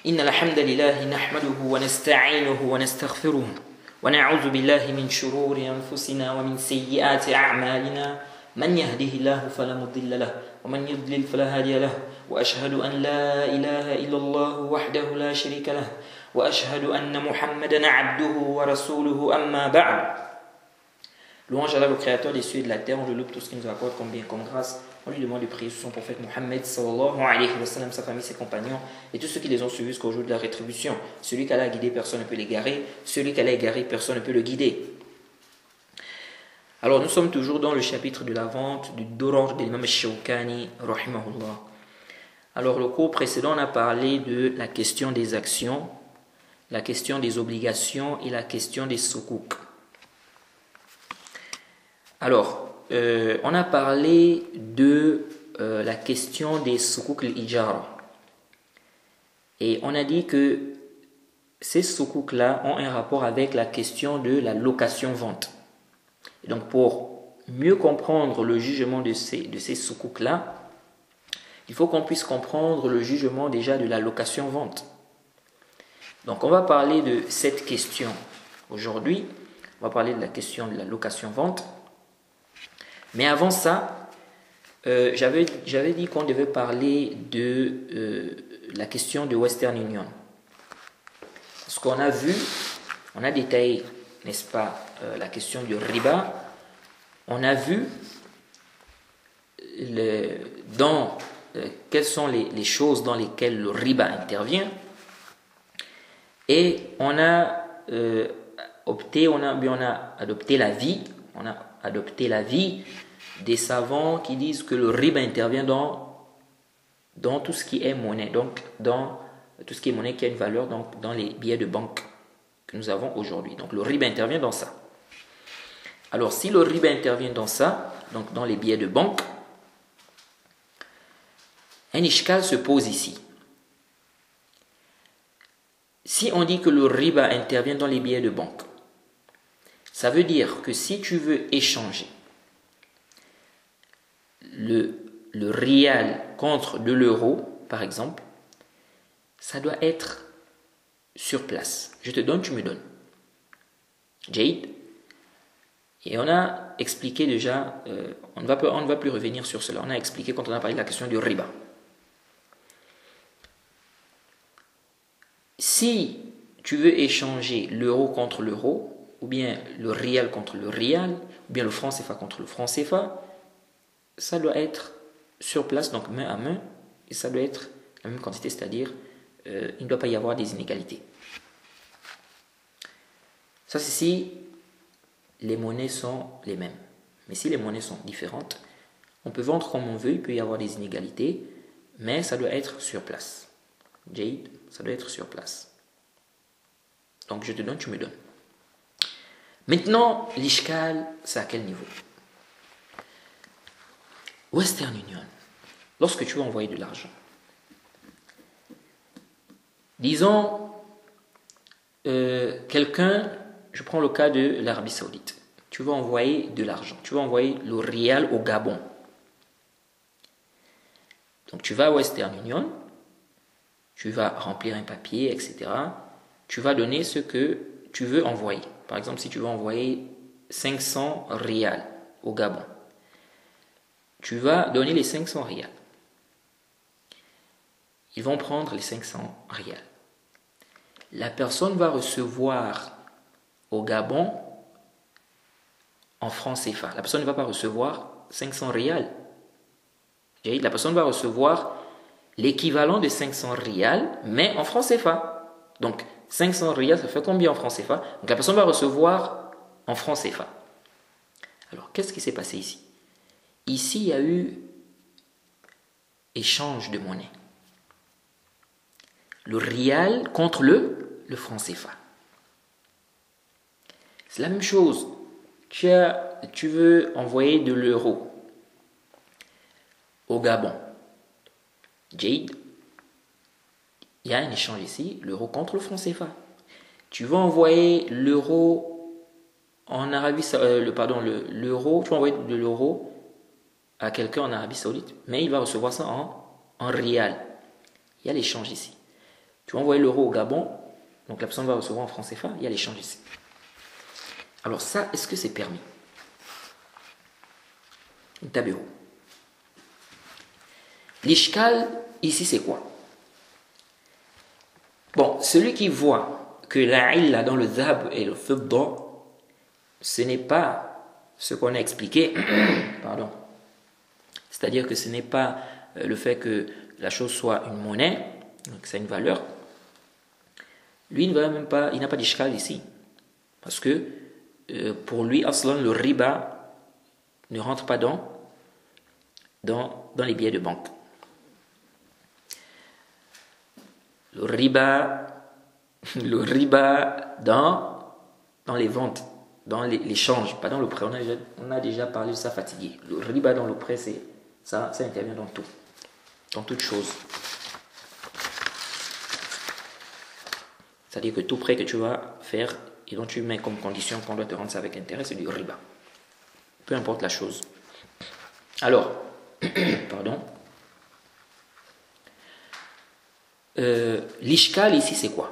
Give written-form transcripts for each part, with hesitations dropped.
إن الحمد لله نحمده ونستعينه ونستغفره ونعوذ بالله من شرور أنفسنا ومن سيئات أعمالنا من يهده الله فلا مضل له ومن يضلل فلا هادي له وأشهد أن لا إله إلا الله وحده لا شريك له وأشهد أن محمدا عبده ورسوله أما بعد. Louange à Allah, le créateur des cieux et de la terre, on le loue tout ce qu'il nous accorde comme bien, comme grâce. On lui demande de prier sur son prophète Mohammed sallallahu alayhi wa sallam, sa famille, ses compagnons et tous ceux qui les ont suivis jusqu'au jour de la rétribution. Celui qu'Allah a guidé, personne ne peut l'égarer. Celui qu'Allah a égaré, personne ne peut le guider. Alors nous sommes toujours dans le chapitre de la vente du Durar de l'imam Shawkani rahimahullah. Alors le cours précédent, on a parlé de la question des actions, la question des obligations et la question des soukouk. Alors, on a parlé de la question des soukouk al-ijara. Et on a dit que ces soukouk-là ont un rapport avec la question de la location-vente. Et donc, pour mieux comprendre le jugement de ces soukouk-là, il faut qu'on puisse comprendre le jugement déjà de la location-vente. Donc, on va parler de cette question aujourd'hui. On va parler de la question de la location-vente. Mais avant ça, j'avais dit qu'on devait parler de la question de Western Union. Parce qu'on a vu, on a détaillé, n'est-ce pas, la question du riba. On a vu quelles sont les choses dans lesquelles le riba intervient. Et on a adopté l'avis des savants qui disent que le riba intervient dans tout ce qui est monnaie, donc dans tout ce qui est monnaie qui a une valeur, donc dans les billets de banque que nous avons aujourd'hui. Donc le riba intervient dans ça. Alors si le riba intervient dans ça, donc dans les billets de banque, un ishkal se pose ici. Si on dit que le riba intervient dans les billets de banque, ça veut dire que si tu veux échanger le rial contre de l'euro, par exemple, ça doit être sur place. Je te donne, tu me donnes. Jade. Et on a expliqué déjà, on ne va plus revenir sur cela. On a expliqué quand on a parlé de la question du riba. Si tu veux échanger l'euro contre l'euro, ou bien le rial contre le rial, ou bien le franc CFA contre le franc CFA, ça doit être sur place, donc main à main, et ça doit être la même quantité, c'est-à-dire il ne doit pas y avoir des inégalités. Ça, c'est si les monnaies sont les mêmes. Mais si les monnaies sont différentes, on peut vendre comme on veut, il peut y avoir des inégalités, mais ça doit être sur place. Jade, ça doit être sur place. Donc je te donne, tu me donnes. Maintenant, l'ishkal, c'est à quel niveau? Western Union, lorsque tu veux envoyer de l'argent, disons, quelqu'un, je prends le cas de l'Arabie Saoudite, tu veux envoyer de l'argent, tu veux envoyer le rial au Gabon. Donc tu vas à Western Union, tu vas remplir un papier, etc. Tu vas donner ce que tu veux envoyer. Par exemple, si tu veux envoyer 500 rials au Gabon, tu vas donner les 500 rials. Ils vont prendre les 500 rials. La personne va recevoir au Gabon en francs CFA. La personne ne va pas recevoir 500 rials. La personne va recevoir l'équivalent de 500 rials, mais en francs CFA. Donc, 500 rials, ça fait combien en francs CFA? Donc, la personne va recevoir en francs CFA. Alors, qu'est-ce qui s'est passé ici? Ici, il y a eu échange de monnaie. Le rial contre le franc CFA. C'est la même chose. Tu veux envoyer de l'euro au Gabon. Jade, il y a un échange ici, l'euro contre le franc CFA. Tu veux envoyer l'euro en Arabie Saoudite, l'euro, tu vas envoyer de l'euro à quelqu'un en Arabie Saoudite, mais il va recevoir ça en rial. Il y a l'échange ici. Tu vas envoyer l'euro au Gabon, donc la personne va recevoir en francs CFA, il y a l'échange ici. Alors ça, est-ce que c'est permis? Tabiro. L'ishkal, ici, c'est quoi? Bon, celui qui voit que la illa dans le dhab et le fidda, ce n'est pas ce qu'on a expliqué, pardon. C'est-à-dire que ce n'est pas le fait que la chose soit une monnaie, donc ça a une valeur. Lui, il n'a pas d'ishkal ici. Parce que pour lui, aslan, le riba ne rentre pas dans les billets de banque. Le riba dans les ventes, dans l'échange, pas dans le prêt. On a déjà parlé de ça fatigué. Le riba dans le prêt, ça intervient dans tout, dans toute chose. C'est-à-dire que tout prêt que tu vas faire et dont tu mets comme condition qu'on doit te rendre ça avec intérêt, c'est du riba. Peu importe la chose. Alors, pardon. L'ishkal ici, c'est quoi?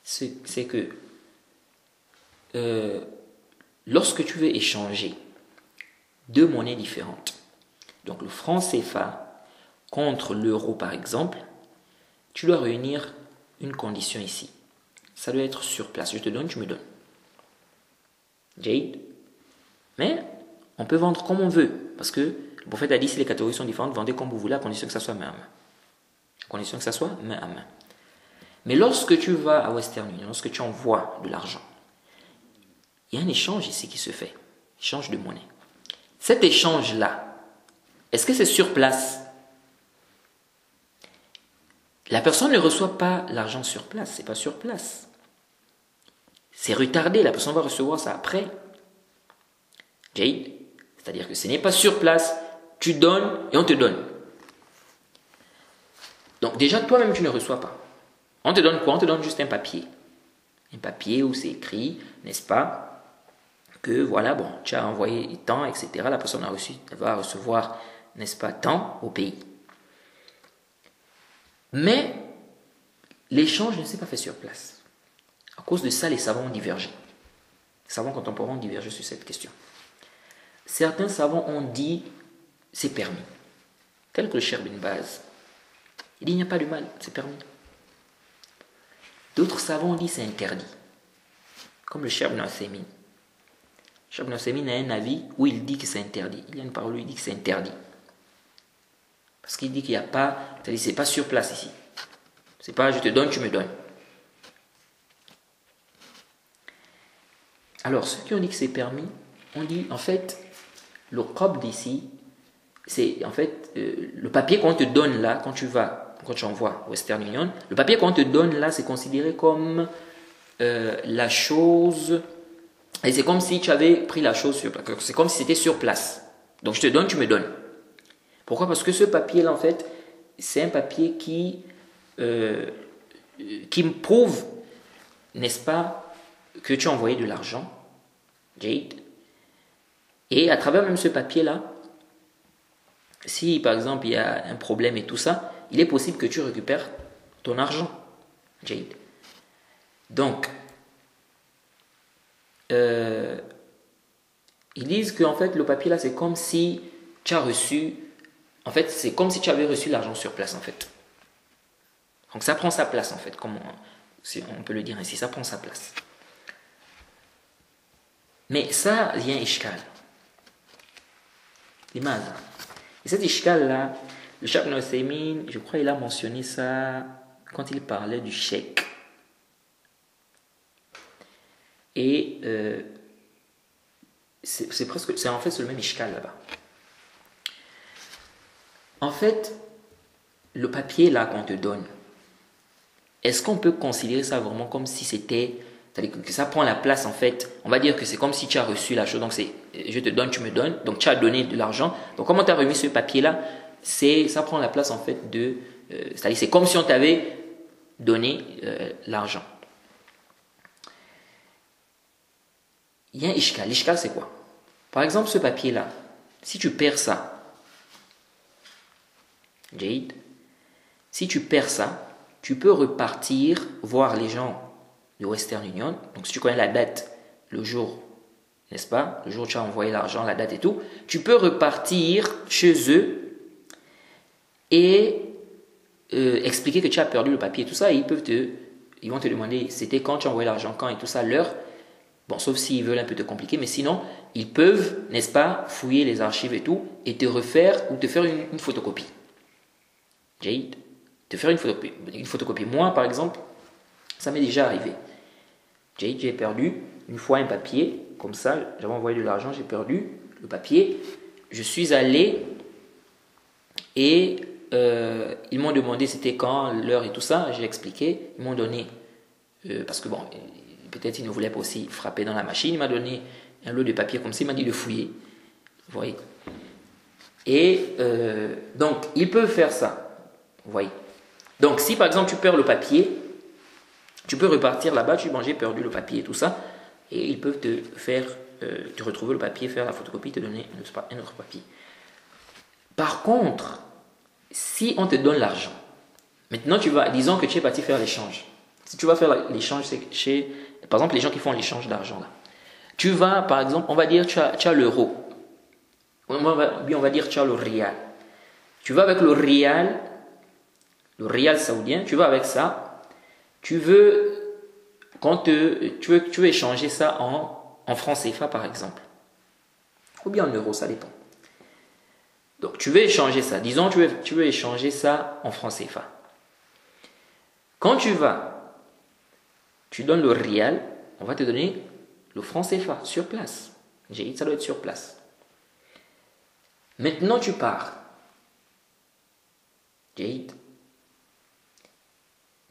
C'est que lorsque tu veux échanger deux monnaies différentes, donc le franc CFA contre l'euro par exemple, tu dois réunir une condition ici. Ça doit être sur place. Je te donne, tu me donnes. Jade. Mais on peut vendre comme on veut. Parce que le prophète a dit si les catégories sont différentes, vendez comme vous voulez à condition que ça soit main à main. À condition que ça soit main à main. Mais lorsque tu vas à Western Union, lorsque tu envoies de l'argent, il y a un échange ici qui se fait. Échange de monnaie. Cet échange-là, est-ce que c'est sur place? La personne ne reçoit pas l'argent sur place, c'est pas sur place. C'est retardé, la personne va recevoir ça après. Jade, c'est-à-dire que ce n'est pas sur place, tu donnes et on te donne. Donc déjà toi-même tu ne reçois pas. On te donne quoi? On te donne juste un papier. Un papier où c'est écrit, n'est-ce pas, que voilà, bon, tu as envoyé tant, etc. La personne elle va recevoir, n'est-ce pas, tant au pays. Mais l'échange ne s'est pas fait sur place. À cause de ça, les savants ont divergé. Les savants contemporains ont divergé sur cette question. Certains savants ont dit c'est permis. Tel que le Cheikh bin Baz. Il dit il n'y a pas de mal, c'est permis. D'autres savants ont dit c'est interdit. Comme le Cheikh bin Uthaymin. Le Cheikh bin Uthaymin a un avis où il dit que c'est interdit. Il y a une parole où il dit que c'est interdit. Parce qu'il dit qu'il n'y a pas, c'est-à-dire c'est pas sur place ici. C'est pas je te donne, tu me donnes. Alors, ceux qui ont dit que c'est permis, on dit en fait, le qabd ici, c'est en fait le papier qu'on te donne là, quand tu envoies Western Union, le papier qu'on te donne là, c'est considéré comme la chose, et c'est comme si tu avais pris la chose sur place, c'est comme si c'était sur place. Donc je te donne, tu me donnes. Pourquoi? Parce que ce papier-là, en fait, c'est un papier qui me prouve, n'est-ce pas, que tu as envoyé de l'argent, Jade. Et à travers même ce papier-là, si par exemple il y a un problème et tout ça, il est possible que tu récupères ton argent, Jade. Donc, ils disent qu'en fait, le papier-là, c'est comme si tu as reçu. En fait, c'est comme si tu avais reçu l'argent sur place, en fait. Donc, ça prend sa place, en fait, si on peut le dire ainsi, ça prend sa place. Mais ça, il y a un ishkal. L'image. Et cet ishkal-là, le Cheikh Ibn Uthaymin, je crois il a mentionné ça quand il parlait du chèque. Et c'est en fait le même ishkal là-bas. En fait, le papier là qu'on te donne, est-ce qu'on peut considérer ça vraiment comme si c'était, c'est-à-dire que ça prend la place en fait, on va dire que c'est comme si tu as reçu la chose, donc c'est je te donne, tu me donnes, donc tu as donné de l'argent, donc comment tu as remis ce papier là, ça prend la place en fait de, c'est-à-dire c'est comme si on t'avait donné l'argent. Il y a un ishkal. L'ishkal c'est quoi? Par exemple ce papier là, si tu perds ça, Jade, si tu perds ça, tu peux repartir voir les gens de Western Union. Donc si tu connais la date, le jour, n'est-ce pas? Le jour où tu as envoyé l'argent, la date et tout, tu peux repartir chez eux et expliquer que tu as perdu le papier et tout ça. Et ils vont te demander c'était quand tu as envoyé l'argent, quand et tout ça, l'heure. Bon, sauf s'ils veulent un peu te compliquer, mais sinon, ils peuvent, n'est-ce pas, fouiller les archives et tout, et te refaire ou te faire une photocopie. Jade, te faire une photocopie. Moi, par exemple, ça m'est déjà arrivé. Jade, j'ai perdu une fois un papier, comme ça, j'avais envoyé de l'argent, j'ai perdu le papier. Je suis allé et ils m'ont demandé c'était quand, l'heure et tout ça, j'ai expliqué, ils m'ont donné, parce que bon, peut-être il ne voulait pas aussi frapper dans la machine. Il m'a donné un lot de papier comme ça. Il m'a dit de fouiller. Vous voyez. Et donc, ils peuvent faire ça. Vous voyez. Donc, si par exemple tu perds le papier, tu peux repartir là-bas. Tu dis, bon, j'ai perdu le papier et tout ça. Et ils peuvent te faire, te retrouver le papier, faire la photocopie, te donner un autre papier. Par contre, si on te donne l'argent, maintenant tu vas, disons que tu es parti faire l'échange. Si tu vas faire l'échange, c'est chez, par exemple, les gens qui font l'échange d'argent là. Tu vas, par exemple, on va dire tu as l'euro. On va dire tu as le rial. Tu vas avec le rial saoudien, tu vas avec ça. Tu veux échanger ça en francs CFA par exemple. Ou bien en euros, ça dépend. Donc tu veux échanger ça. Disons tu veux échanger ça en francs CFA. Quand tu vas, tu donnes le rial, on va te donner le franc CFA sur place. J'ai dit ça doit être sur place. Maintenant tu pars. Jade.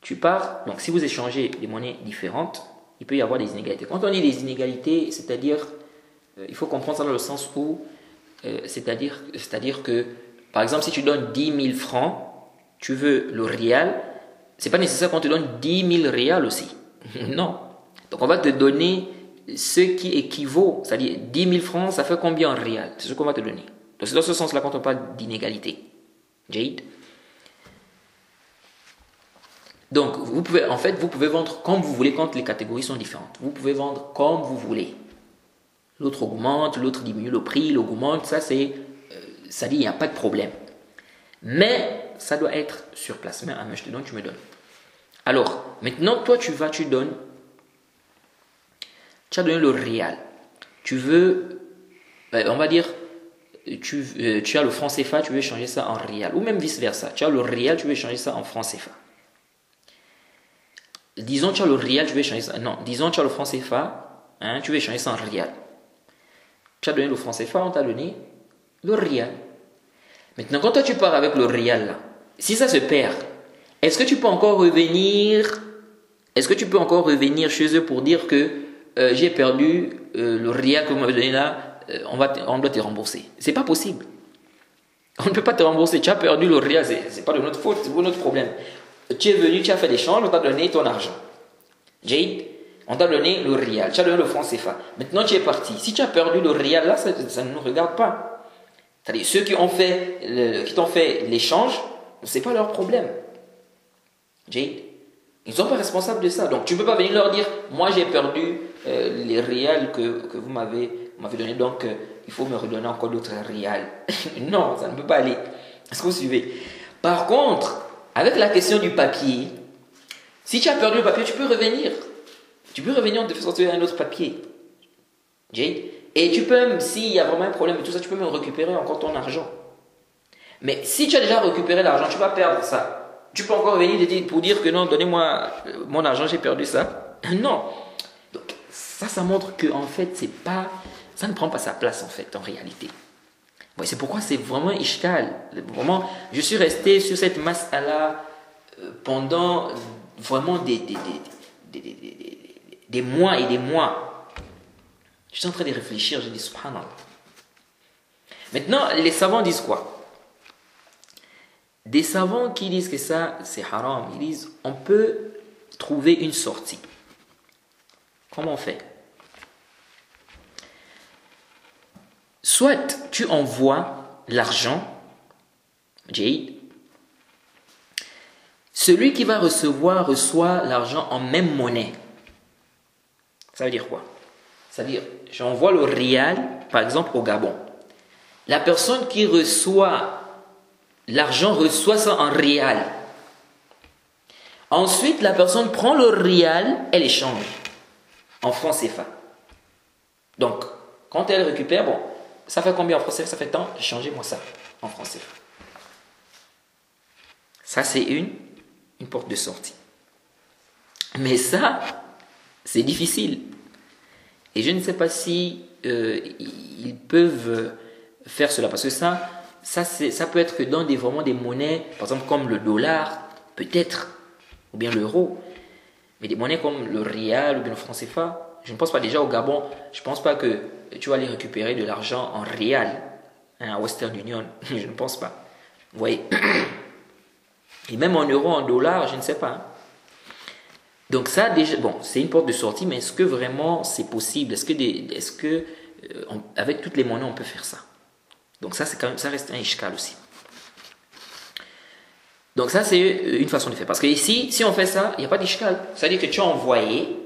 Tu pars, donc si vous échangez des monnaies différentes, il peut y avoir des inégalités. Quand on dit des inégalités, c'est-à-dire, il faut comprendre ça dans le sens où, c'est-à-dire que, par exemple, si tu donnes 10 000 francs, tu veux le rial, c'est pas nécessaire qu'on te donne 10 000 rials aussi. Non. Donc on va te donner ce qui équivaut, c'est-à-dire 10 000 francs, ça fait combien en rial? C'est ce qu'on va te donner. Donc c'est dans ce sens-là quand on parle d'inégalité. Jade. Donc vous pouvez vendre comme vous voulez quand les catégories sont différentes. Vous pouvez vendre comme vous voulez. L'autre augmente, l'autre diminue le prix, l'autre augmente, ça dit il n'y a pas de problème. Mais ça doit être sur place. Mais je te donne, tu me donnes. Alors, maintenant, toi, tu donnes. Tu as donné le rial. Tu veux, on va dire, tu as le franc CFA, tu veux changer ça en rial. Ou même vice-versa. Tu as le rial, tu veux changer ça en franc CFA. Disons, tu as le rial, tu veux changer ça. Non, disons, tu as le franc CFA, tu veux changer ça en rial. Tu as donné le franc CFA, on t'a donné le rial. Maintenant, quand toi, tu pars avec le rial, là, si ça se perd, est-ce que tu peux encore revenir chez eux pour dire que j'ai perdu le rial que vous m'avez donné là, on doit te rembourser? C'est pas possible. On ne peut pas te rembourser. Tu as perdu le rial, c'est pas de notre faute, c'est notre problème. Tu es venu, tu as fait l'échange, on t'a donné ton argent. Jade, on t'a donné le rial, tu as donné le franc CFA. Maintenant tu es parti. Si tu as perdu le rial là, ça ne nous regarde pas. C'est-à-dire ceux qui t'ont fait l'échange, c'est pas leur problème. Jade, ils ne sont pas responsables de ça. Donc tu ne peux pas venir leur dire, moi j'ai perdu les rials que vous m'avez donné, donc il faut me redonner encore d'autres rials. Non, ça ne peut pas aller. Est-ce que vous suivez? Par contre, avec la question du papier, si tu as perdu le papier, tu peux revenir. Tu peux revenir, on te fait sortir un autre papier. Jade. Et tu peux même, s'il y a vraiment un problème et tout ça, tu peux même récupérer encore ton argent. Mais si tu as déjà récupéré l'argent, tu vas perdre ça. Tu peux encore venir pour dire que non, donnez-moi mon argent, j'ai perdu ça. Non. Donc, ça montre que en fait, ça ne prend pas sa place en fait, en réalité. Ouais, c'est pourquoi c'est vraiment ishkal. Vraiment, je suis resté sur cette mas'ala pendant vraiment des mois et des mois. Je suis en train de réfléchir, je dis subhanallah. Maintenant, les savants disent quoi? Des savants qui disent que ça, c'est haram. Ils disent, on peut trouver une sortie. Comment on fait? Soit tu envoies l'argent, Jade, Celui qui va recevoir reçoit l'argent en même monnaie. Ça veut dire quoi? C'est-à-dire, j'envoie le rial, par exemple, au Gabon. La personne qui reçoit l'argent reçoit ça en rial. Ensuite, la personne prend le rial, elle échange en francs CFA. Donc, quand elle récupère, bon, ça fait combien en francs CFA? Ça fait tant, changez-moi ça en francs CFA. Ça, c'est une porte de sortie. Mais ça, c'est difficile. Et je ne sais pas si ils peuvent faire cela. Parce que ça peut être que dans vraiment des monnaies, par exemple comme le dollar, peut-être, ou bien l'euro. Mais des monnaies comme le rial ou bien le franc CFA, je ne pense pas déjà au Gabon, je ne pense pas que tu vas aller récupérer de l'argent en rial, à Western Union. Je ne pense pas. Vous voyez? Et même en euros, en dollars, je ne sais pas. Donc ça, déjà, bon, c'est une porte de sortie, mais est-ce que vraiment c'est possible? Est-ce que avec toutes les monnaies, on peut faire ça? Donc ça, c'est quand même, ça reste un ishkal aussi. Donc ça, c'est une façon de faire. Parce que ici, si on fait ça, il n'y a pas d'ishkal. C'est-à-dire que tu as envoyé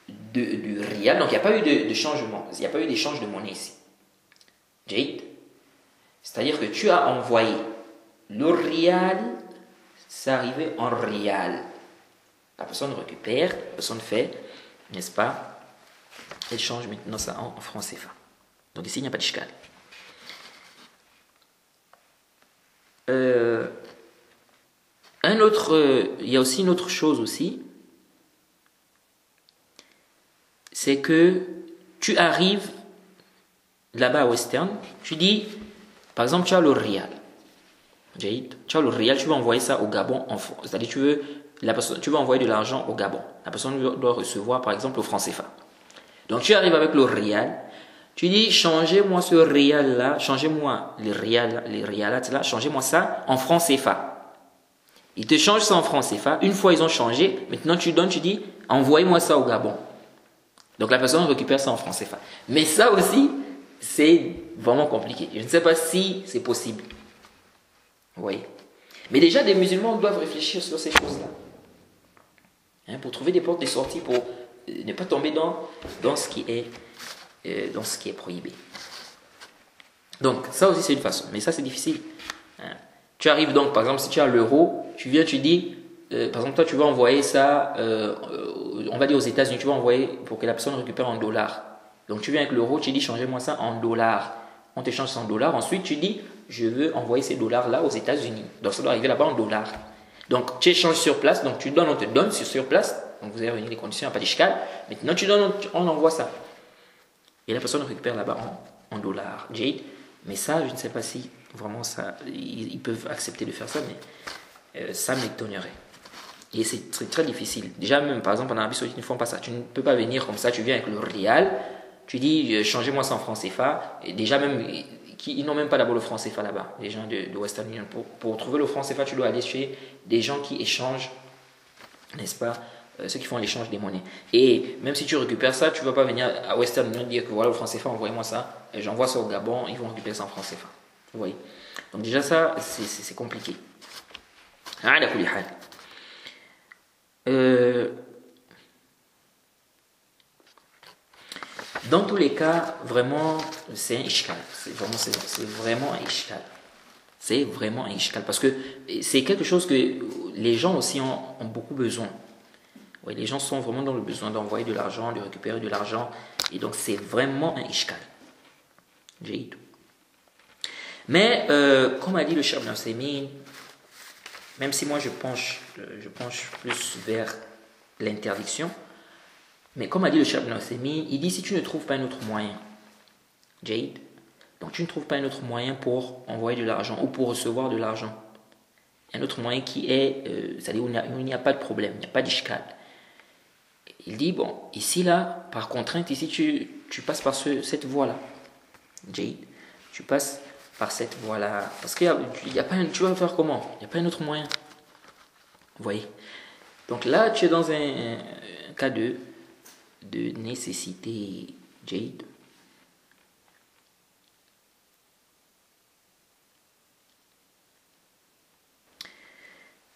du rial, donc il n'y a pas eu de changement. Il n'y a pas eu d'échange de monnaie ici. Jade. C'est-à-dire que tu as envoyé le rial, c'est arrivé en rial. La personne récupère, la personne fait, n'est-ce pas? Elle change maintenant ça en francs CFA. Donc ici, il n'y a pas d'ishkal. Il y a aussi une autre chose aussi, c'est que tu arrives là-bas à Western, tu dis, par exemple, tu as le rial. Tu as le rial, tu vas envoyer ça au Gabon, c'est-à-dire tu veux envoyer de l'argent au Gabon. La personne doit recevoir, par exemple, au franc CFA. Donc tu arrives avec le rial, tu dis, changez-moi ce rial-là, changez-moi les rialats là, changez-moi ça en franc CFA. Ils te changent ça en francs CFA. Une fois ils ont changé, maintenant tu donnes, tu dis, envoyez-moi ça au Gabon. Donc la personne récupère ça en francs CFA. Mais ça aussi, c'est vraiment compliqué. Je ne sais pas si c'est possible. Vous voyez? Mais déjà, des musulmans doivent réfléchir sur ces choses-là. Hein, pour trouver des portes de sortie, pour ne pas tomber dans ce qui est prohibé. Donc, ça aussi, c'est une façon. Mais ça, c'est difficile. Hein. Tu arrives donc, par exemple, si tu as l'euro, tu viens, tu dis, par exemple, toi, tu vas envoyer ça, on va dire aux États-Unis, tu vas envoyer pour que la personne récupère en dollars. Donc, tu viens avec l'euro, tu dis, changez-moi ça en dollars. On t'échange ça en dollars. Ensuite, tu dis, je veux envoyer ces dollars-là aux États-Unis. Donc, ça doit arriver là-bas en dollars. Donc, tu échanges sur place. Donc, tu donnes, on te donne sur place. Donc, vous avez réuni les conditions, il n'y a pas d'ishkal. Maintenant, tu donnes, on envoie ça. Et la personne récupère là-bas en dollars. Jade. Mais ça, je ne sais pas si vraiment ça, ils peuvent accepter de faire ça, mais ça m'étonnerait. Et c'est très, très difficile. Déjà, même par exemple en Arabie Saoudite, ils ne font pas ça. Tu ne peux pas venir comme ça, tu viens avec le rial, tu dis changez-moi ça en francs CFA. Et déjà, même, ils n'ont même pas d'abord le franc CFA là-bas, les gens de Western Union. Pour trouver le franc CFA, tu dois aller chez des gens qui échangent, n'est-ce pas, ceux qui font l'échange des monnaies. Et même si tu récupères ça, tu ne vas pas venir à Western Union dire que voilà le franc CFA, envoyez-moi ça, et j'envoie ça au Gabon, ils vont récupérer ça en franc CFA. Vous voyez? Donc déjà ça, c'est compliqué. Dans tous les cas, vraiment, c'est un ishkal. C'est vraiment un ishkal. C'est vraiment un ishkal. Parce que c'est quelque chose que les gens aussi ont beaucoup besoin. Oui, les gens sont vraiment dans le besoin d'envoyer de l'argent, de récupérer de l'argent. Et donc, c'est vraiment un ishkal. Jaïd. Mais, comme a dit le Cheikh Ibn Uthaymin, même si moi je penche plus vers l'interdiction, mais comme a dit le Cheikh Ibn Uthaymin, il dit si tu ne trouves pas un autre moyen, Jade, donc tu ne trouves pas un autre moyen pour envoyer de l'argent ou pour recevoir de l'argent, un autre moyen qui est, c'est-à-dire où il n'y a pas de problème, il n'y a pas d'ishkal. Il dit, bon, ici là, par contrainte, ici tu passes par cette voie-là, Jade, tu passes par cette voie-là, parce qu'il y a pas tu vas faire comment? Il n'y a pas un autre moyen. Vous voyez? Donc là, tu es dans un cas de nécessité, Jade.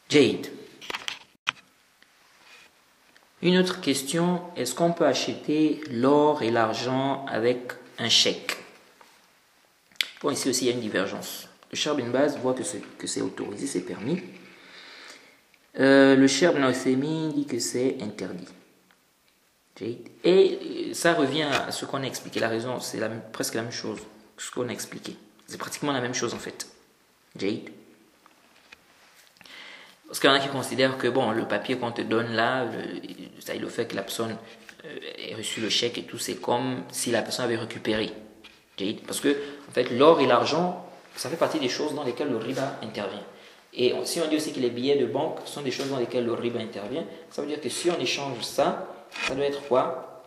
Jade. Une autre question, est-ce qu'on peut acheter l'or et l'argent avec un chèque? Bon, ici aussi il y a une divergence. Le Cheikh Bin Baz voit que c'est autorisé, c'est permis. Le Cheikh Bin Othaymin dit que c'est interdit. Et ça revient à ce qu'on a expliqué. La raison, c'est presque la même chose que ce qu'on a expliqué. C'est pratiquement la même chose en fait. Parce qu'il y en a qui considèrent que bon, le papier qu'on te donne là, le fait que la personne ait reçu le chèque et tout, c'est comme si la personne avait récupéré. Parce que en fait, l'or et l'argent, ça fait partie des choses dans lesquelles le riba intervient. Et si on dit aussi que les billets de banque sont des choses dans lesquelles le riba intervient, ça veut dire que si on échange ça, ça doit être quoi?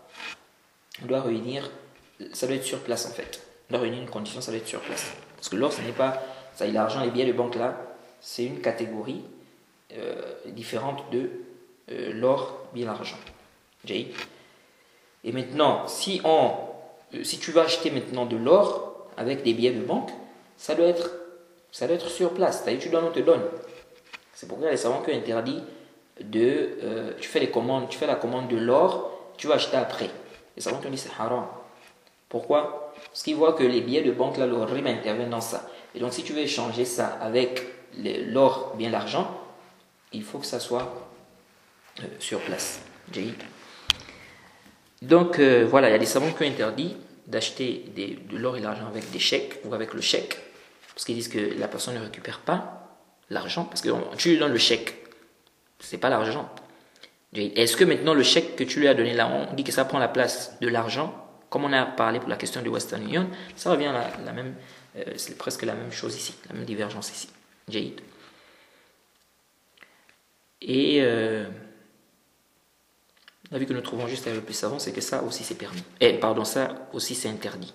On doit réunir, ça doit être sur place en fait. On doit réunir une condition, ça doit être sur place. Parce que l'or, ce n'est pas, ça, l'argent, les billets de banque là, c'est une catégorie différente de l'or, bien l'argent. Et maintenant, si tu vas acheter maintenant de l'or avec des billets de banque, ça doit être sur place. C'est-à-dire tu donnes, on te donne. C'est pourquoi les savants qui ont interdit tu fais la commande de l'or, tu vas acheter après. Les savants qui ont dit c'est haram. Pourquoi? Parce qu'ils voient que les billets de banque, là, le riba intervient dans ça. Et donc si tu veux échanger ça avec l'or, bien l'argent, il faut que ça soit sur place. Donc voilà, il y a des savants qui ont interdit d'acheter de l'or et l'argent avec des chèques ou avec le chèque, parce qu'ils disent que la personne ne récupère pas l'argent, parce que tu lui donnes le chèque, c'est pas l'argent. Est-ce que maintenant le chèque que tu lui as donné là, on dit que ça prend la place de l'argent, comme on a parlé pour la question du Western Union, ça revient à la même, c'est presque la même chose ici, la même divergence ici. Et l'avis que nous trouvons juste le plus savant, c'est que ça aussi c'est permis. Ça aussi c'est interdit.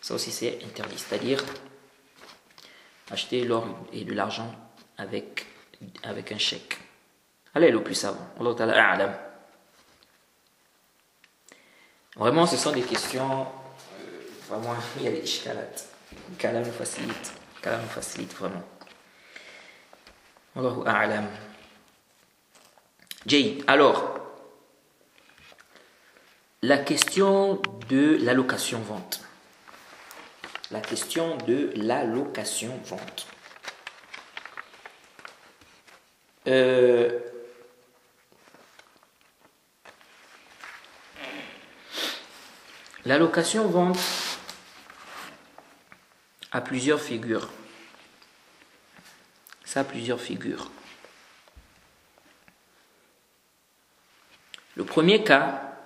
Ça aussi c'est interdit. C'est-à-dire acheter l'or et de l'argent avec un chèque. Allez, le plus savant. Allah Ta'ala a'lam. Vraiment, ce sont des questions. Vraiment, il y a des ishkalat. Qu'Allah nous facilite vraiment. Allahu a'lam. Alors, la question de l'allocation-vente. La question de l'allocation-vente. L'allocation-vente a plusieurs figures. Ça a plusieurs figures. Le premier cas,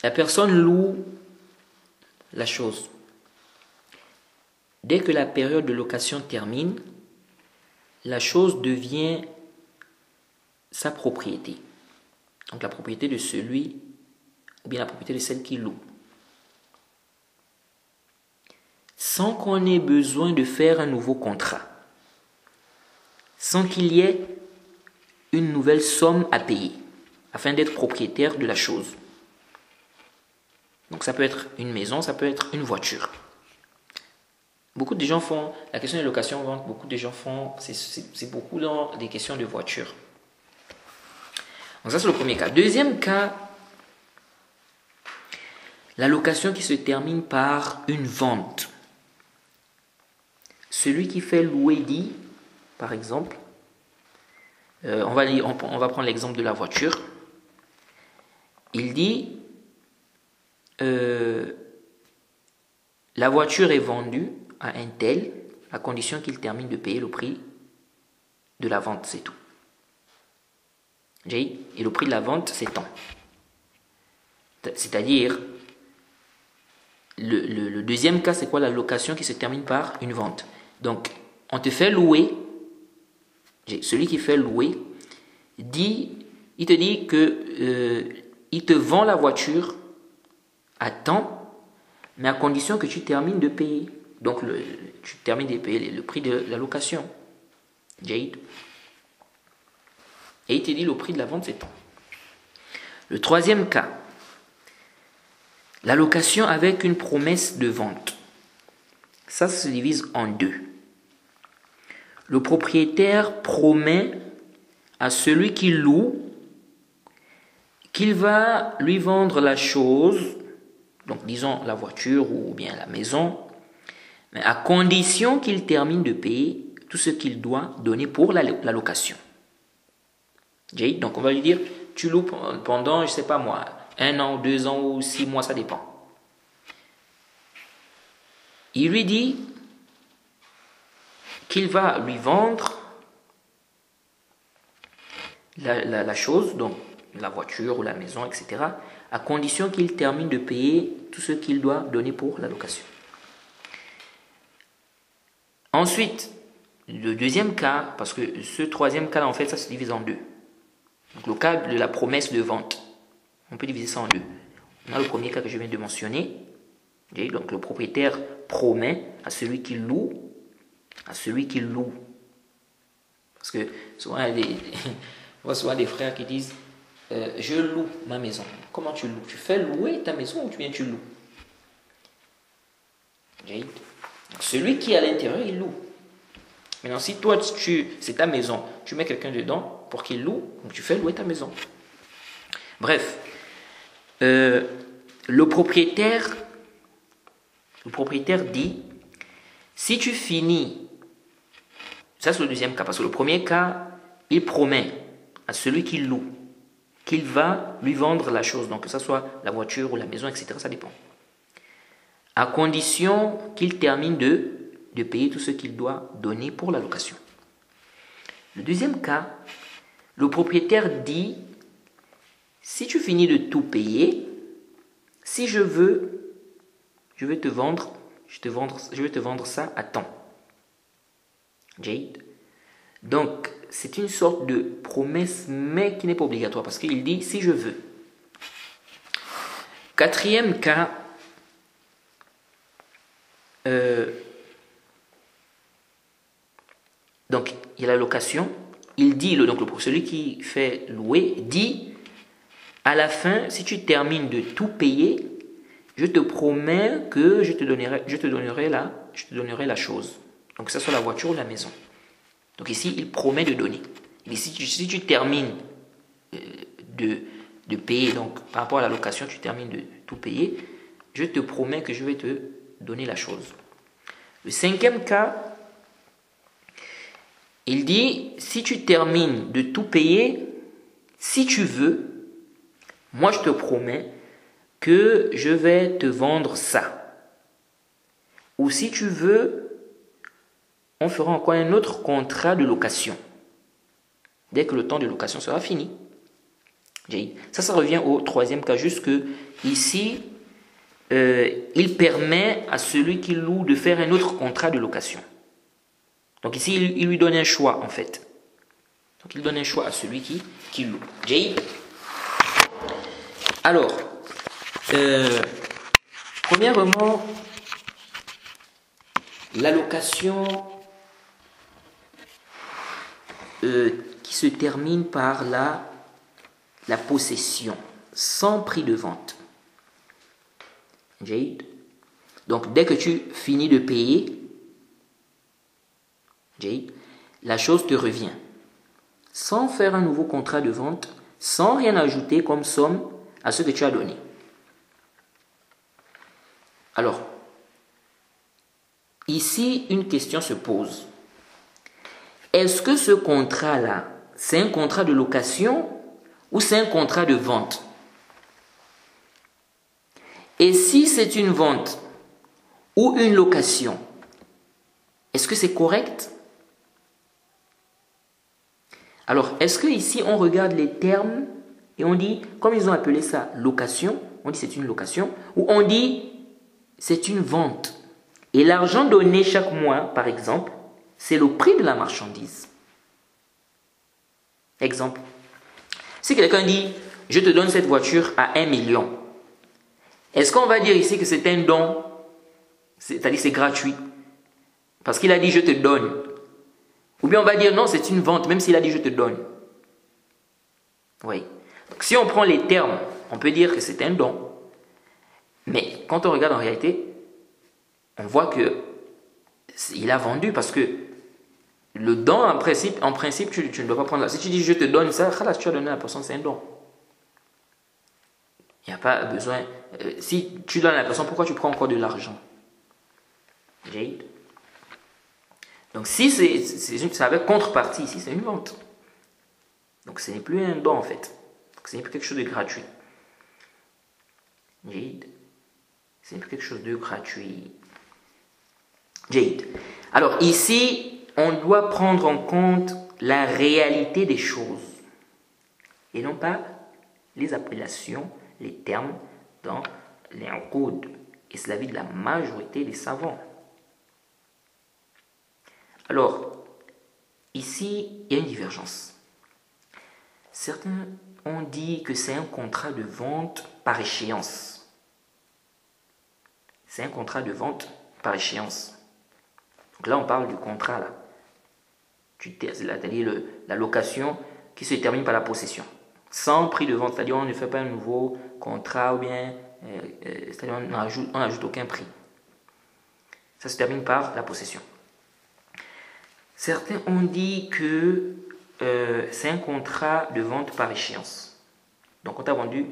la personne loue la chose. Dès que la période de location termine, la chose devient sa propriété. Donc la propriété de celui, ou bien la propriété de celle qui loue. Sans qu'on ait besoin de faire un nouveau contrat. Sans qu'il y ait une nouvelle somme à payer, afin d'être propriétaire de la chose. Donc ça peut être une maison, ça peut être une voiture. Beaucoup de gens font, la question de location-vente, beaucoup de gens font, c'est beaucoup dans des questions de voiture. Donc ça c'est le premier cas. Deuxième cas, la location qui se termine par une vente. Celui qui fait louer dit, par exemple, on va prendre l'exemple de la voiture. Il dit, la voiture est vendue à un tel, à condition qu'il termine de payer le prix de la vente, c'est tout. Et le prix de la vente, c'est tant. C'est-à-dire, le deuxième cas, c'est quoi? La location qui se termine par une vente. Donc, on te fait louer. Celui qui fait louer, il te dit que il te vend la voiture à temps, mais à condition que tu termines de payer. Donc, tu termines de payer le prix de la location. Et il te dit le prix de la vente, c'est tant. Le troisième cas, la location avec une promesse de vente. Ça se divise en deux. Le propriétaire promet à celui qui loue qu'il va lui vendre la chose, donc disons la voiture ou bien la maison, mais à condition qu'il termine de payer tout ce qu'il doit donner pour la location. Donc on va lui dire, tu loues pendant, je ne sais pas moi, 1 an, 2 ans ou 6 mois, ça dépend. Il lui dit qu'il va lui vendre la chose, donc la voiture ou la maison, etc., à condition qu'il termine de payer tout ce qu'il doit donner pour la location. Ensuite, le deuxième cas, parce que ce troisième cas, en fait, ça se divise en deux. Donc, le cas de la promesse de vente, on peut diviser ça en deux. On a le premier cas que je viens de mentionner. Donc, le propriétaire promet à celui qui loue, parce que souvent, on voit souvent des frères qui disent je loue ma maison. Comment tu loues? Tu fais louer ta maison ou tu loues? Donc, celui qui est à l'intérieur, il loue. Maintenant, si toi, c'est ta maison, tu mets quelqu'un dedans pour qu'il loue, donc tu fais louer ta maison. Bref, le propriétaire dit, si tu finis, ça c'est le deuxième cas, parce que le premier cas, il promet à celui qui loue qu'il va lui vendre la chose, donc que ce soit la voiture ou la maison, etc., ça dépend. À condition qu'il termine de payer tout ce qu'il doit donner pour la location. Le deuxième cas, le propriétaire dit, si tu finis de tout payer, si je vais te vendre ça à temps. Jade. Donc, c'est une sorte de promesse, mais qui n'est pas obligatoire, parce qu'il dit, si je veux. Quatrième cas, donc, il y a la location. Il dit, donc celui qui fait louer, dit, à la fin, si tu termines de tout payer, je te promets que je te donnerai la chose. Donc, que ce soit la voiture ou la maison. Donc ici, il promet de donner. Mais si tu termines de payer, donc par rapport à la location, tu termines de tout payer, je te promets que je vais te donner la chose. Le cinquième cas, il dit, si tu termines de tout payer, si tu veux, moi je te promets que je vais te vendre ça. Ou si tu veux, on fera encore un autre contrat de location. Dès que le temps de location sera fini. Ça revient au troisième cas, juste que ici, il permet à celui qui loue de faire un autre contrat de location. Donc ici, il lui donne un choix, en fait. Donc il donne un choix à celui qui loue. Alors, premièrement, la location qui se termine par la possession, sans prix de vente. Donc, dès que tu finis de payer, la chose te revient. Sans faire un nouveau contrat de vente, sans rien ajouter comme somme à ce que tu as donné. Alors, ici, une question se pose. Est-ce que ce contrat-là, c'est un contrat de location ou c'est un contrat de vente? Et si c'est une vente ou une location, est-ce que c'est correct? Alors, est-ce que ici on regarde les termes et on dit, comme ils ont appelé ça location, on dit c'est une location, ou on dit c'est une vente. Et l'argent donné chaque mois, par exemple, c'est le prix de la marchandise. Exemple. Si quelqu'un dit, je te donne cette voiture à 1 million, est-ce qu'on va dire ici que c'est un don? C'est-à-dire c'est gratuit. Parce qu'il a dit, je te donne. Ou bien on va dire, non, c'est une vente, même s'il a dit, je te donne. Oui. Donc si on prend les termes, on peut dire que c'est un don. Mais quand on regarde en réalité, on voit que il a vendu parce que Le don, en principe tu ne dois pas prendre. Si tu dis je te donne ça, khalas, tu as donné à la personne, c'est un don. Il n'y a pas besoin. Si tu donnes à la personne, pourquoi tu prends encore de l'argent? Jade. Donc si c'est avec contrepartie, ici c'est une vente. Donc ce n'est plus un don en fait. Donc ce n'est plus quelque chose de gratuit. Jade. Ce n'est plus quelque chose de gratuit. Jade. Alors ici, on doit prendre en compte la réalité des choses. Et non pas les appellations, les termes dans les uqud. Et c'est l'avis de la majorité des savants. Alors, ici, il y a une divergence. Certains ont dit que c'est un contrat de vente par échéance. C'est un contrat de vente par échéance. Donc là, on parle du contrat, là. C'est-à-dire la location qui se termine par la possession. Sans prix de vente, c'est-à-dire on ne fait pas un nouveau contrat ou bien, c'est-à-dire on n'ajoute aucun prix. Ça se termine par la possession. Certains ont dit que c'est un contrat de vente par échéance. Donc on t'a vendu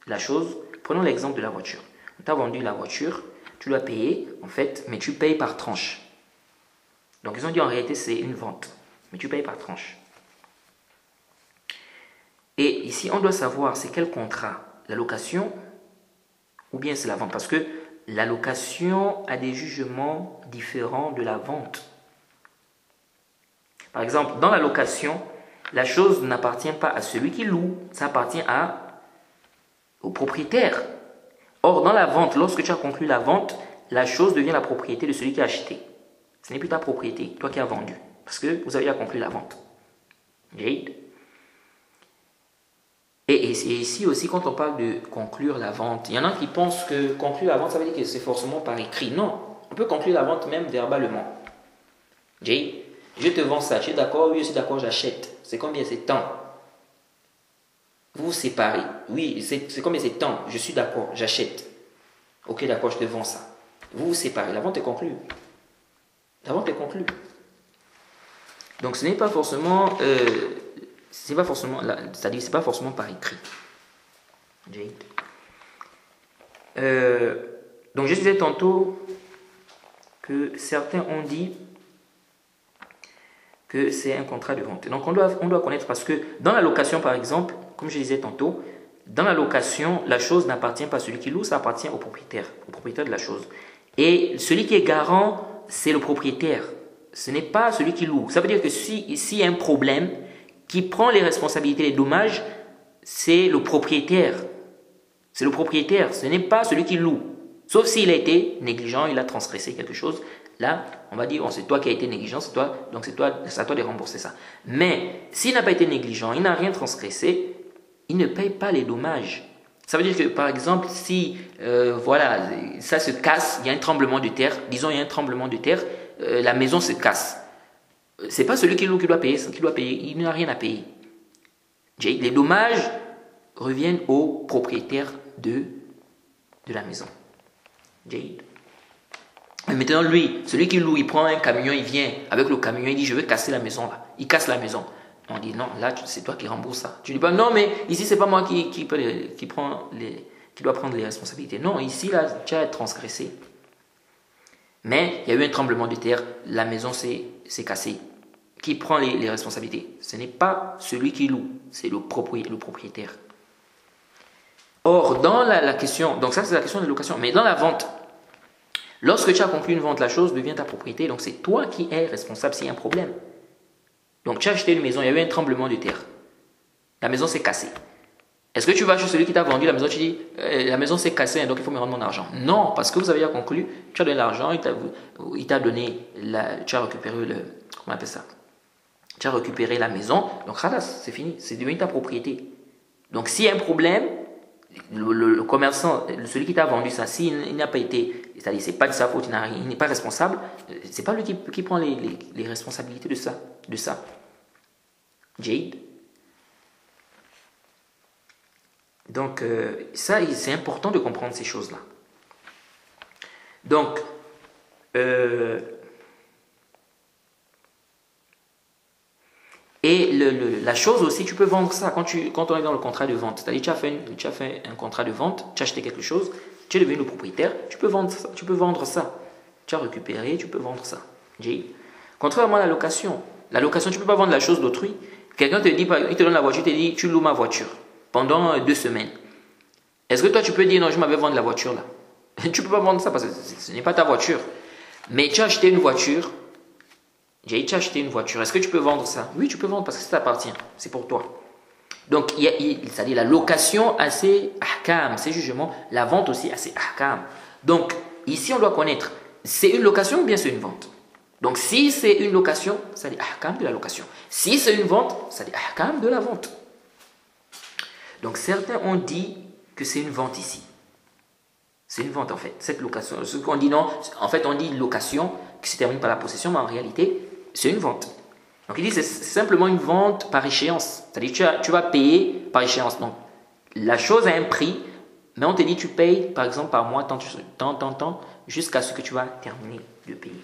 la chose, prenons l'exemple de la voiture. On t'a vendu la voiture, tu dois payer en fait, mais tu payes par tranche. Donc ils ont dit en réalité c'est une vente, mais tu payes par tranche. Et ici on doit savoir c'est quel contrat, la location ou bien c'est la vente, parce que la location a des jugements différents de la vente. Par exemple, dans la location, la chose n'appartient pas à celui qui loue, ça appartient au propriétaire. Or, dans la vente, lorsque tu as conclu la vente, la chose devient la propriété de celui qui a acheté. Ce n'est plus ta propriété, toi qui as vendu, parce que vous avez accompli la vente. Jade. Et ici aussi, quand on parle de conclure la vente, il y en a qui pensent que conclure la vente, ça veut dire que c'est forcément par écrit. Non, on peut conclure la vente même verbalement. Jade. Je te vends ça, tu es d'accord? Oui, je suis d'accord, j'achète. C'est combien? C'est tant. Vous vous séparez. Oui, c'est combien? C'est tant. Je suis d'accord, j'achète. Ok, d'accord, je te vends ça. Vous vous séparez. La vente est conclue. La vente est conclue. Donc ce n'est pas forcément, c'est-à-dire c'est pas forcément par écrit. Donc je disais tantôt que certains ont dit que c'est un contrat de vente. Donc on doit connaître, parce que dans la location par exemple, comme je disais tantôt, dans la location, la chose n'appartient pas à celui qui loue, ça appartient au propriétaire de la chose. Et celui qui est garant, c'est le propriétaire. Ce n'est pas celui qui loue. Ça veut dire que s'il y a un problème, qui prend les responsabilités, les dommages, c'est le propriétaire. C'est le propriétaire, ce n'est pas celui qui loue. Sauf s'il a été négligent, il a transgressé quelque chose. Là, on va dire, bon, c'est toi qui as été négligent, c'est toi, donc c'est à toi de rembourser ça. Mais s'il n'a pas été négligent, il n'a rien transgressé, il ne paye pas les dommages. Ça veut dire que, par exemple, si voilà, ça se casse, il y a un tremblement de terre, disons il y a un tremblement de terre, la maison se casse. C'est pas celui qui loue qui doit payer, il n'a rien à payer. Les dommages reviennent au propriétaire de la maison. Jade. Maintenant, lui, celui qui loue, il prend un camion, il vient avec le camion, il dit je veux casser la maison là. Il casse la maison. On dit non, là c'est toi qui rembourses ça. Tu dis pas non, mais ici c'est pas moi qui doit prendre les responsabilités. Non, ici là tu as transgressé. Mais il y a eu un tremblement de terre, la maison s'est cassée. Qui prend les responsabilités? Ce n'est pas celui qui loue, c'est le propriétaire. Or, dans la question, donc ça c'est la question de location, mais dans la vente, lorsque tu as conclu une vente, la chose devient ta propriété, donc c'est toi qui es responsable s'il y a un problème. Donc tu as acheté une maison, il y a eu un tremblement de terre, la maison s'est cassée. Est-ce que tu vas chez celui qui t'a vendu la maison, tu dis la maison s'est cassée, donc il faut me rendre mon argent? Non, parce que vous avez déjà conclu, tu as donné l'argent, il t'a donné, tu as récupéré comment on appelle ça? Tu as récupéré la maison, donc khalas, c'est fini, c'est devenu ta propriété. Donc s'il y a un problème, le commerçant, celui qui t'a vendu ça, s'il n'a pas été, c'est-à-dire c'est pas de sa faute, il n'est pas responsable, c'est pas lui qui prend les responsabilités de ça. Jade. Donc ça, c'est important de comprendre ces choses-là. Donc la chose aussi, tu peux vendre ça quand on est dans le contrat de vente. C'est-à-dire, tu as fait un contrat de vente, tu as acheté quelque chose, tu es devenu le propriétaire, tu peux vendre ça. Tu as récupéré, tu peux vendre ça. Contrairement à la location, tu ne peux pas vendre la chose d'autrui. Quelqu'un te dit, il te donne la voiture, il te dit, tu loues ma voiture pendant 2 semaines. Est-ce que toi, tu peux dire, non, je m'avais vendu la voiture là? Tu ne peux pas vendre ça parce que ce n'est pas ta voiture. Mais tu as acheté une voiture. Tu as acheté une voiture. Est-ce que tu peux vendre ça? Oui, tu peux vendre parce que ça t'appartient. C'est pour toi. Donc, c'est-à-dire la location a ses ahkam, ses jugements. La vente aussi a ses ahkam. Donc, ici, on doit connaître, c'est une location ou bien c'est une vente? Donc, si c'est une location, ça dit ahkam de la location. Si c'est une vente, ça dit ahkam de la vente. Donc, certains ont dit que c'est une vente ici. C'est une vente en fait, cette location. Ce qu'on dit non, en fait on dit location qui se termine par la possession, mais en réalité c'est une vente. Donc il dit c'est simplement une vente par échéance. C'est-à-dire tu vas payer par échéance. Donc la chose a un prix, mais on te dit tu payes par exemple par mois tant, jusqu'à ce que tu vas terminer de payer.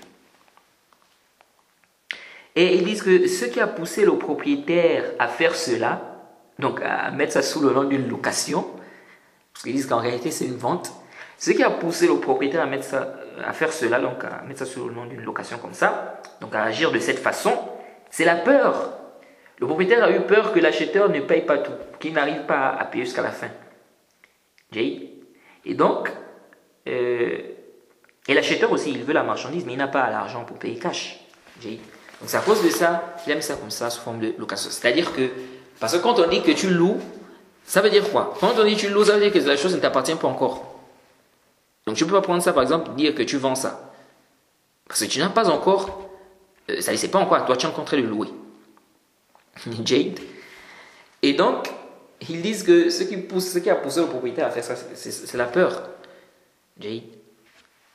Et ils disent que ce qui a poussé le propriétaire à faire cela, donc à mettre ça sous le nom d'une location, parce qu'ils disent qu'en réalité c'est une vente. Ce qui a poussé le propriétaire à faire cela, donc à mettre ça sous le nom d'une location comme ça, donc à agir de cette façon, c'est la peur. Le propriétaire a eu peur que l'acheteur ne paye pas tout, qu'il n'arrive pas à payer jusqu'à la fin. Et donc, et l'acheteur aussi, il veut la marchandise, mais il n'a pas l'argent pour payer cash. Donc c'est à cause de ça qu'il a mis ça comme ça, sous forme de location. C'est-à-dire que, parce que quand on dit que tu loues, ça veut dire quoi? Quand on dit que tu loues, ça veut dire que la chose ne t'appartient pas encore. Donc tu ne peux pas prendre ça par exemple, dire que tu vends ça. Parce que tu n'as pas encore, ça ne c'est pas encore à toi, tu es en train de le louer. Jade. Et donc, ils disent que ce qui a poussé le propriétaire à faire ça, c'est la peur. Jade.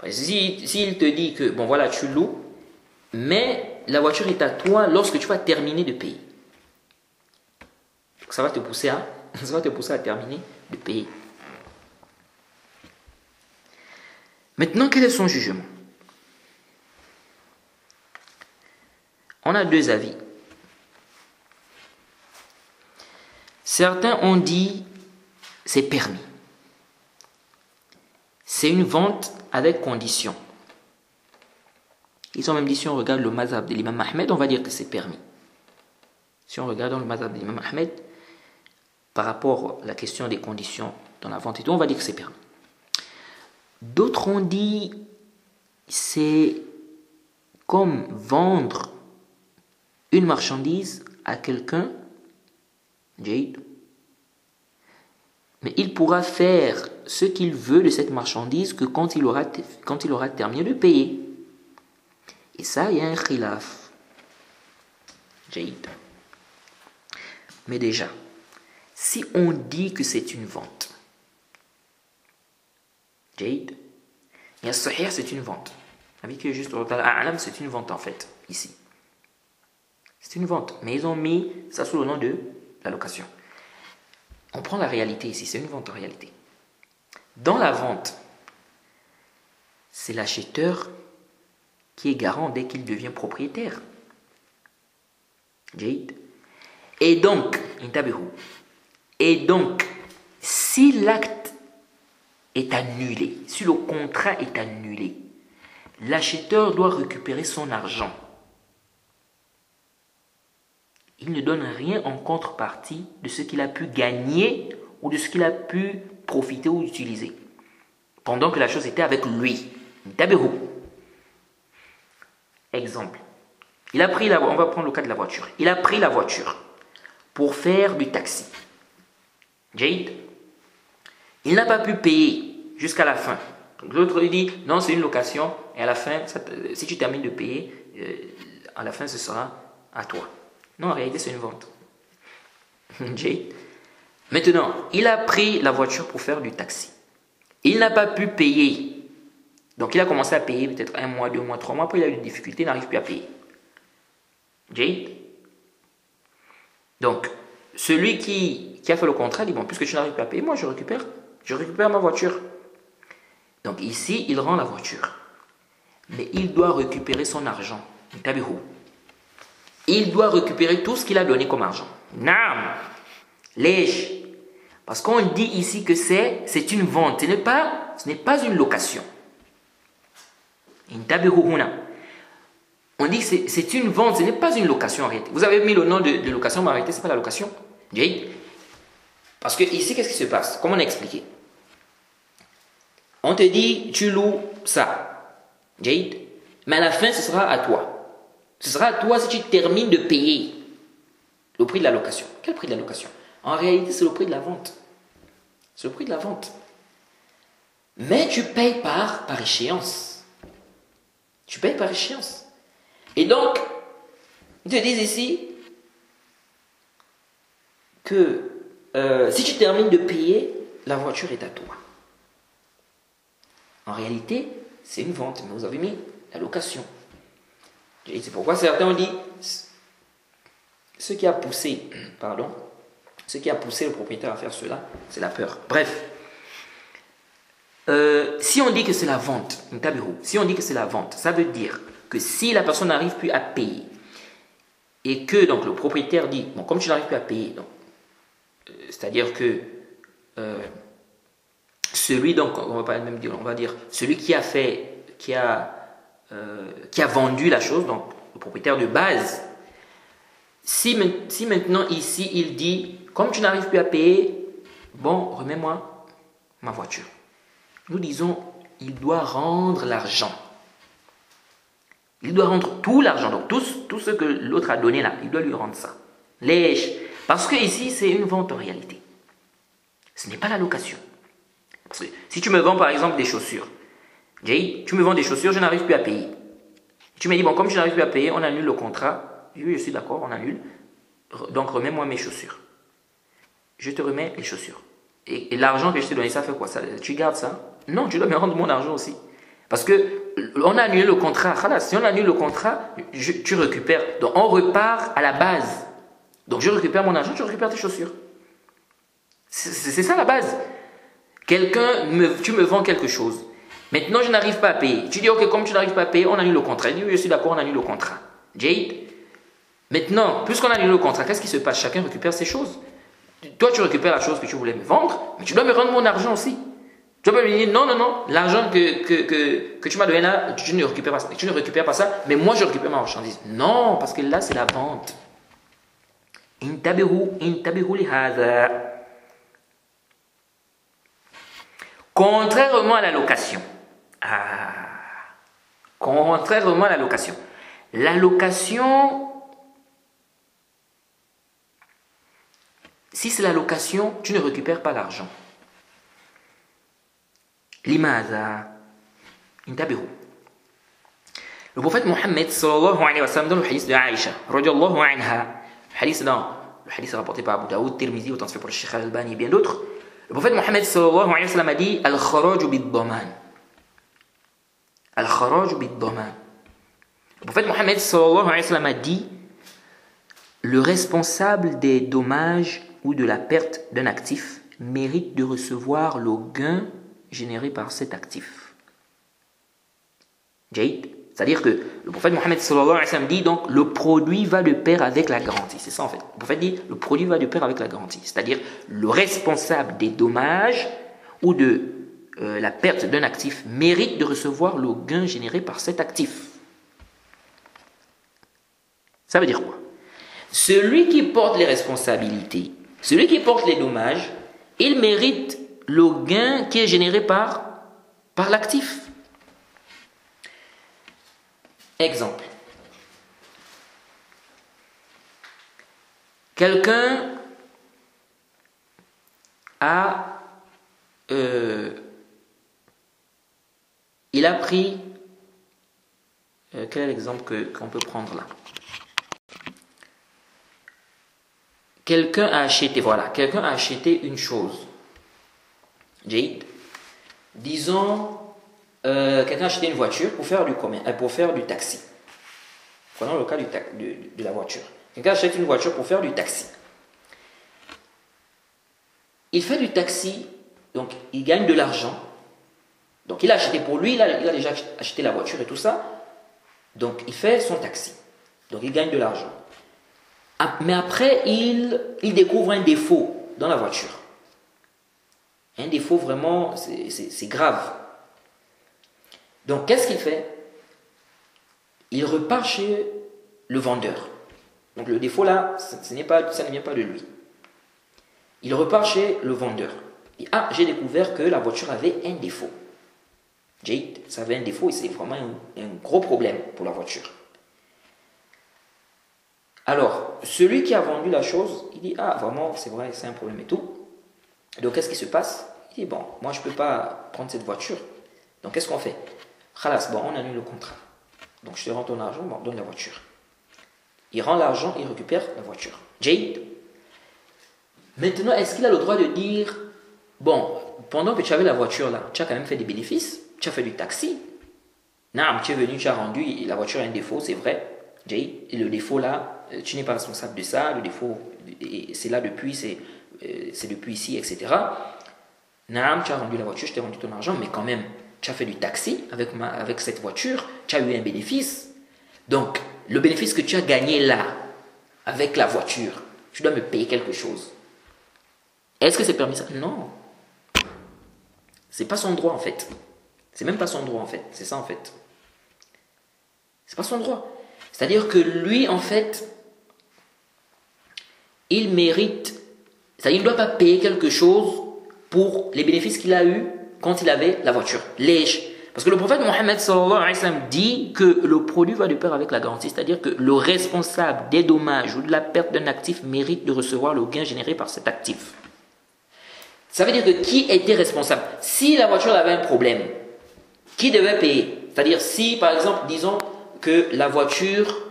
S'il te dit que, bon voilà, tu loues, mais la voiture est à toi lorsque tu vas terminer de payer. Donc ça va te pousser à terminer de payer. Maintenant, quel est son jugement? On a 2 avis. Certains ont dit c'est permis. C'est une vente avec condition. Ils ont même dit si on regarde le mazhab de l'imam Ahmed, on va dire que c'est permis. Si on regarde dans le mazhab de l'imam Ahmed, par rapport à la question des conditions dans la vente et tout, on va dire que c'est permis. D'autres ont dit c'est comme vendre une marchandise à quelqu'un, Jade, mais il pourra faire ce qu'il veut de cette marchandise que quand il aura terminé de payer. Et ça, il y a un khilaf. Jade. Mais déjà, si on dit que c'est une vente, Jade, il y a Sahih, c'est une vente. Avec juste A'lam, c'est une vente en fait, ici. C'est une vente, mais ils ont mis ça sous le nom de la location. On prend la réalité ici, c'est une vente en réalité. Dans la vente, c'est l'acheteur qui est garant dès qu'il devient propriétaire. Jade. Et donc, si l'acte est annulé, si le contrat est annulé, l'acheteur doit récupérer son argent. Il ne donne rien en contrepartie de ce qu'il a pu gagner ou de ce qu'il a pu profiter ou utiliser pendant que la chose était avec lui. Exemple. On va prendre le cas de la voiture. Il a pris la voiture pour faire du taxi. Jade. Il n'a pas pu payer jusqu'à la fin. L'autre lui dit, non, c'est une location, et à la fin, si tu termines de payer, à la fin, ce sera à toi. Non, en réalité, c'est une vente. Maintenant, il a pris la voiture pour faire du taxi. Il n'a pas pu payer. Donc, il a commencé à payer peut-être 1 mois, 2 mois, 3 mois. Après, il a eu des difficultés, il n'arrive plus à payer. Donc, celui qui a fait le contrat dit, bon, puisque tu n'arrives plus à payer, moi, je récupère ma voiture. Donc, ici, il rend la voiture. Mais il doit récupérer son argent. il doit récupérer tout ce qu'il a donné comme argent. Naam. Lèche. Parce qu'on dit ici que c'est une vente, ce n'est pas une location. On dit que c'est une vente, ce n'est pas une location en réalité. Vous avez mis le nom de location, mais en réalité, ce n'est pas la location. Parce que ici, qu'est-ce qui se passe? Comme on a expliqué. On te dit, tu loues ça. Mais à la fin, ce sera à toi. Ce sera à toi si tu termines de payer le prix de la location. Quel prix de la location? En réalité, c'est le prix de la vente. C'est le prix de la vente. Mais tu payes par échéance. Tu payes par échéance. Et donc, ils te disent ici que si tu termines de payer, la voiture est à toi. En réalité, c'est une vente, mais vous avez mis la location. Et c'est pourquoi certains ont dit ce qui a poussé le propriétaire à faire cela, c'est la peur. Bref, si on dit que c'est la vente, si on dit que c'est la vente, ça veut dire que si la personne n'arrive plus à payer et que donc le propriétaire dit bon, comme tu n'arrives plus à payer, c'est-à-dire que celui donc on va pas même dire, on va dire celui qui a vendu la chose, donc le propriétaire de base, si maintenant ici il dit comme tu n'arrives plus à payer, bon, remets-moi ma voiture. Nous disons, il doit rendre l'argent. Il doit rendre tout l'argent. Donc tout ce que l'autre a donné là, il doit lui rendre ça. Lèche. Parce que ici, c'est une vente en réalité. Ce n'est pas la location. Parce que si tu me vends par exemple des chaussures, Jay, tu me vends des chaussures, je n'arrive plus à payer. Tu me dis, bon, comme je n'arrive plus à payer, on annule le contrat. Oui, je suis d'accord, on annule. Donc remets-moi mes chaussures. Je te remets les chaussures. Et l'argent que je t'ai donné, ça fait quoi ça, tu gardes ça? Non, tu dois me rendre mon argent aussi. Parce que on a annulé le contrat. Si on annule le contrat, tu récupères. Donc on repart à la base. Donc je récupère mon argent, tu récupères tes chaussures. C'est ça la base. Tu me vends quelque chose. Maintenant, je n'arrive pas à payer. Tu dis, ok, comme tu n'arrives pas à payer, on annule le contrat. Il dit, oui, je suis d'accord, on annule le contrat. Jade, maintenant, puisqu'on annule le contrat, qu'est-ce qui se passe? Chacun récupère ses choses. Toi, tu récupères la chose que tu voulais me vendre, mais tu dois me rendre mon argent aussi. Tu dois me dire, non, l'argent que tu m'as donné là, tu ne récupères pas ça, mais moi, je récupère ma marchandise. Non, parce que là, c'est la vente. Intabihu li hadha. Contrairement à la location. Contrairement à la location. La location, si c'est la location, tu ne récupères pas l'argent. Limaza. Intabihu. Le prophète Mohammed sallallahu alayhi wa sallam dans le hadith de Aïcha, radiyallahu anha, le hadith rapporté par Abu Daoud, Tirmizi, authentifié par le Cheikh Al-Albani et bien d'autres, le prophète Mohammed sallallahu alayhi wa sallam a dit Al-Kharaj bid-Daman. Al-Kharaj bid-Daman. Le prophète Mohammed sallallahu alayhi wa sallam a dit le responsable des dommages ou de la perte d'un actif mérite de recevoir le gain généré par cet actif. Jade. C'est-à-dire que le prophète Mohammed sallallahu alayhi wa sallam dit donc le produit va de pair avec la garantie. C'est ça en fait. Le prophète dit le produit va de pair avec la garantie. C'est-à-dire le responsable des dommages ou de la perte d'un actif mérite de recevoir le gain généré par cet actif. Ça veut dire quoi? Celui qui porte les responsabilités, celui qui porte les dommages, il mérite le gain qui est généré par l'actif. Exemple. Quelqu'un a il a pris quel est l'exemple qu'on peut prendre là? Quelqu'un a acheté une chose. Jade. Disons quelqu'un a acheté une voiture pour faire du taxi. Prenons le cas de la voiture. Quelqu'un achète une voiture pour faire du taxi. Il fait du taxi, donc il gagne de l'argent. Donc il a acheté pour lui, il a déjà acheté la voiture et tout ça. Donc il fait son taxi. Donc il gagne de l'argent. Mais après, il découvre un défaut dans la voiture. Un défaut vraiment, c'est grave. Donc, qu'est-ce qu'il fait? Il repart chez le vendeur. Donc, le défaut là, ça ne vient pas de lui. Il repart chez le vendeur. Il dit, ah, j'ai découvert que la voiture avait un défaut. Jade, ça avait un défaut et c'est vraiment un gros problème pour la voiture. Alors, celui qui a vendu la chose, il dit, ah, vraiment, c'est vrai, c'est un problème et tout. Donc, qu'est-ce qui se passe? Il dit, bon, moi, je ne peux pas prendre cette voiture. Donc, qu'est-ce qu'on fait? Khalas, bon, on annule le contrat. Donc, je te rends ton argent, bon, donne la voiture. Il rend l'argent, il récupère la voiture. Jade. Maintenant, est-ce qu'il a le droit de dire, bon, pendant que tu avais la voiture là, tu as quand même fait des bénéfices, tu as fait du taxi. Non, tu es venu, tu as rendu, la voiture a un défaut, c'est vrai. Jade, et le défaut là, tu n'es pas responsable de ça, le défaut, c'est là depuis, c'est depuis ici, etc. Non, tu as rendu la voiture, je t'ai rendu ton argent, mais quand même, tu as fait du taxi avec cette voiture, tu as eu un bénéfice. Donc, le bénéfice que tu as gagné là, avec la voiture, tu dois me payer quelque chose. Est-ce que c'est permis ça? Non. C'est pas son droit en fait. C'est même pas son droit en fait. C'est ça en fait. C'est pas son droit. C'est-à-dire que lui en fait, il mérite, c'est-à-dire il ne doit pas payer quelque chose pour les bénéfices qu'il a eu quand il avait la voiture. Parce que le prophète Mohammed sallallahu alayhi wa sallam dit que le produit va de pair avec la garantie, c'est-à-dire que le responsable des dommages ou de la perte d'un actif mérite de recevoir le gain généré par cet actif. Ça veut dire que qui était responsable? Si la voiture avait un problème, qui devait payer? C'est-à-dire si par exemple, disons que la voiture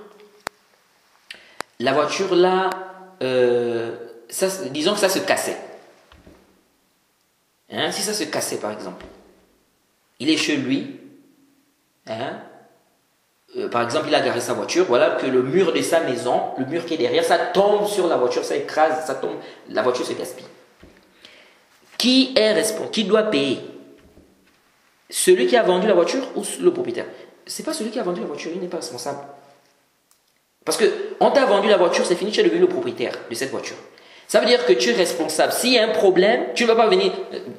là, disons que ça se cassait. Hein, si ça se cassait par exemple, il est chez lui, hein, par exemple il a garé sa voiture, voilà que le mur de sa maison, le mur qui est derrière, ça tombe sur la voiture, ça écrase, ça tombe, la voiture se gaspille. Qui est responsable? Qui doit payer? Celui qui a vendu la voiture ou le propriétaire? C'est pas celui qui a vendu la voiture, il n'est pas responsable. Parce que on t'a vendu la voiture, c'est fini, tu es devenu le propriétaire de cette voiture. Ça veut dire que tu es responsable. S'il y a un problème, tu ne vas pas venir.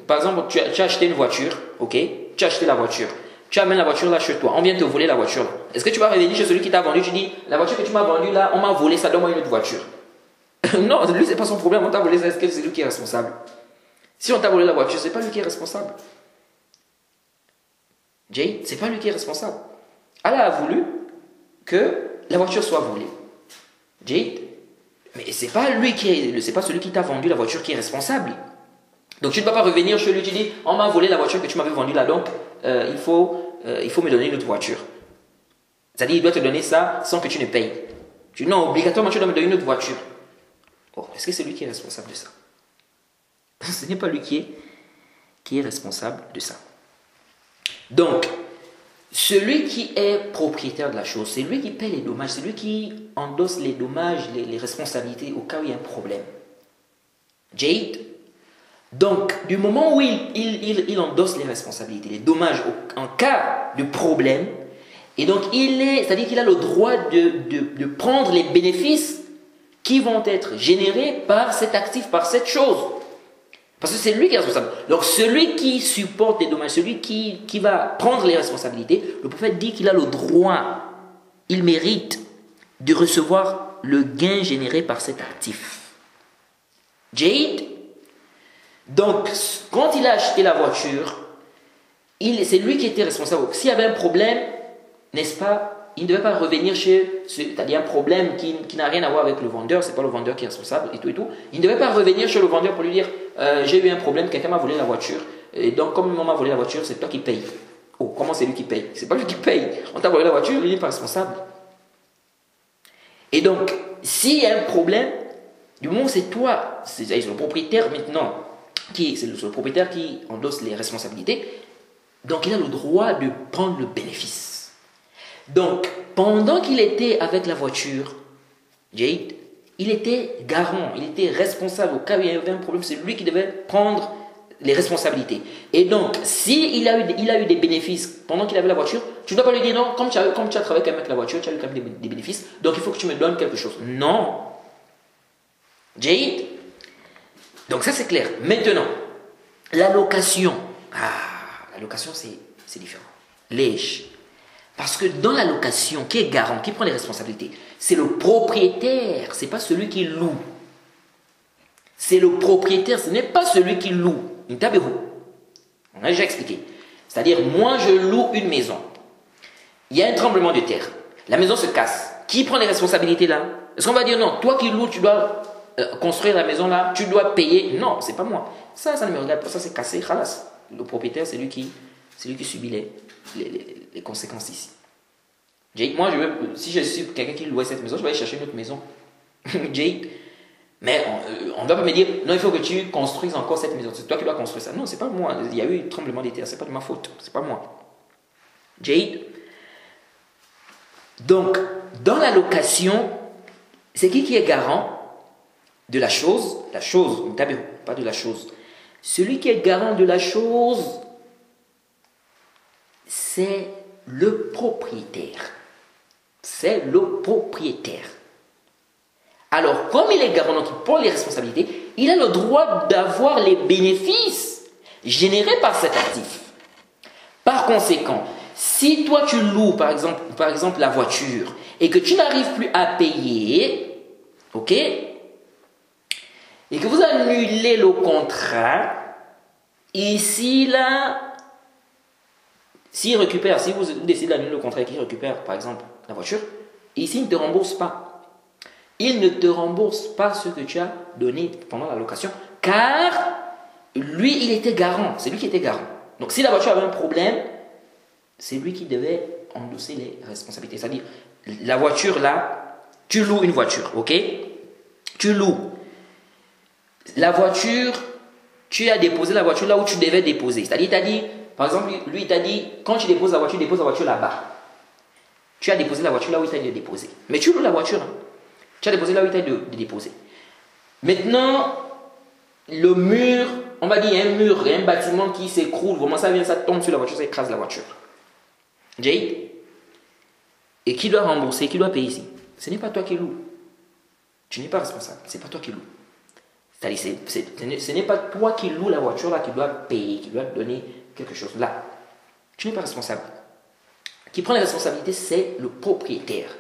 Par exemple, tu as acheté une voiture, ok? Tu as acheté la voiture. Tu amènes la voiture là chez toi. On vient te voler la voiture là. Est-ce que tu vas revenir chez celui qui t'a vendu? Tu dis, la voiture que tu m'as vendue là, on m'a volé ça, donne-moi une autre voiture. Non, lui, c'est pas son problème. On t'a volé ça, est-ce que c'est lui qui est responsable? Si on t'a volé la voiture, c'est pas lui qui est responsable. Jay, c'est pas lui qui est responsable. Allah a voulu que la voiture soit volée. Jay, mais c'est pas lui c'est pas celui qui t'a vendu la voiture qui est responsable. Donc tu ne vas pas revenir chez lui, tu dis, on m'a volé la voiture que tu m'avais vendue là, donc il faut me donner une autre voiture. C'est-à-dire, il doit te donner ça sans que tu ne payes. Non, obligatoirement, tu dois me donner une autre voiture. Oh, est-ce que c'est lui qui est responsable de ça? Ce n'est pas lui qui est responsable de ça. Donc, celui qui est propriétaire de la chose, c'est lui qui paie les dommages, c'est lui qui endosse les dommages, les responsabilités au cas où il y a un problème. Jade. Donc, du moment où il endosse les responsabilités, les dommages en cas de problème, et donc c'est-à-dire qu'il a le droit de prendre les bénéfices qui vont être générés par cet actif, par cette chose. Parce que c'est lui qui est responsable. Donc celui qui supporte les dommages, celui qui va prendre les responsabilités, le prophète dit qu'il a le droit, il mérite de recevoir le gain généré par cet actif. Jade. Donc quand il a acheté la voiture, c'est lui qui était responsable. S'il y avait un problème, n'est-ce pas, il ne devait pas revenir c'est-à-dire un problème qui n'a rien à voir avec le vendeur, c'est pas le vendeur qui est responsable et tout. Il ne devait pas revenir chez le vendeur pour lui dire j'ai eu un problème, quelqu'un m'a volé la voiture, et donc comme on m'a volé la voiture, c'est toi qui payes. Oh, comment c'est lui qui paye? C'est pas lui qui paye. On t'a volé la voiture, il n'est pas responsable. Et donc, s'il y a un problème, du moment où c'est toi, c'est le propriétaire maintenant, c'est le propriétaire qui endosse les responsabilités, donc il a le droit de prendre le bénéfice. Donc, pendant qu'il était avec la voiture, Jade, il était garant, il était responsable. Au cas où il y avait un problème, c'est lui qui devait prendre les responsabilités. Et donc, s'il a eu des bénéfices pendant qu'il avait la voiture, tu ne dois pas lui dire non, comme tu as travaillé avec la voiture, tu as eu quand même des bénéfices, donc il faut que tu me donnes quelque chose. Non, Jade. Donc ça c'est clair. Maintenant, la location. La location c'est différent. Lège. Parce que dans la location, qui est garant, qui prend les responsabilités, c'est le propriétaire, c'est pas celui qui loue. C'est le propriétaire, ce n'est pas celui qui loue. On a déjà expliqué. C'est-à-dire, moi je loue une maison. Il y a un tremblement de terre. La maison se casse. Qui prend les responsabilités là? Est-ce qu'on va dire non, toi qui loues, tu dois construire la maison là, tu dois payer? Non, c'est pas moi. Ça ne me regarde pas, ça c'est cassé, khalas. Le propriétaire, c'est lui qui subit les conséquences ici. Moi, si je suis quelqu'un qui louait cette maison, je vais aller chercher une autre maison. Jade. Mais on ne va pas me dire, non, il faut que tu construises encore cette maison. C'est toi qui dois construire ça. Non, c'est pas moi. Il y a eu un tremblement de terre, c'est pas de ma faute. C'est pas moi. Jade. Donc, dans la location, c'est qui est garant de la chose? La chose, pas de la chose. Celui qui est garant de la chose, c'est le propriétaire. C'est le propriétaire. Alors, comme il est garant, donc il prend les responsabilités, il a le droit d'avoir les bénéfices générés par cet actif. Par conséquent, si toi tu loues par exemple la voiture et que tu n'arrives plus à payer, ok, et que vous annulez le contrat, ici là, si vous décidez d'annuler le contrat et qu'il récupère par exemple la voiture, ici il ne te rembourse pas. Il ne te rembourse pas ce que tu as donné pendant la location, car lui, il était garant. C'est lui qui était garant. Donc, si la voiture avait un problème, c'est lui qui devait endosser les responsabilités. C'est-à-dire, la voiture là, tu loues une voiture, ok? Tu loues. La voiture, tu as déposé la voiture là où tu devais déposer. C'est-à-dire, il t'a dit, par exemple, lui, il t'a dit, quand tu déposes la voiture là-bas. Tu as déposé la voiture là où il t'a dit de déposer. Mais tu loues la voiture, hein? Tu as déposé là où il t'a dit de déposer. Maintenant, le mur, on va dire, il y a un mur, il y a un bâtiment qui s'écroule, vraiment ça vient, ça tombe sur la voiture, ça écrase la voiture. Jade? Et qui doit rembourser, qui doit payer ici? Ce n'est pas toi qui loue. Tu n'es pas responsable, c'est pas toi qui loue. C'est-à-dire, ce n'est pas toi qui loue la voiture là qui doit payer, qui doit donner quelque chose. Là, tu n'es pas responsable. Qui prend les responsabilités, c'est le propriétaire.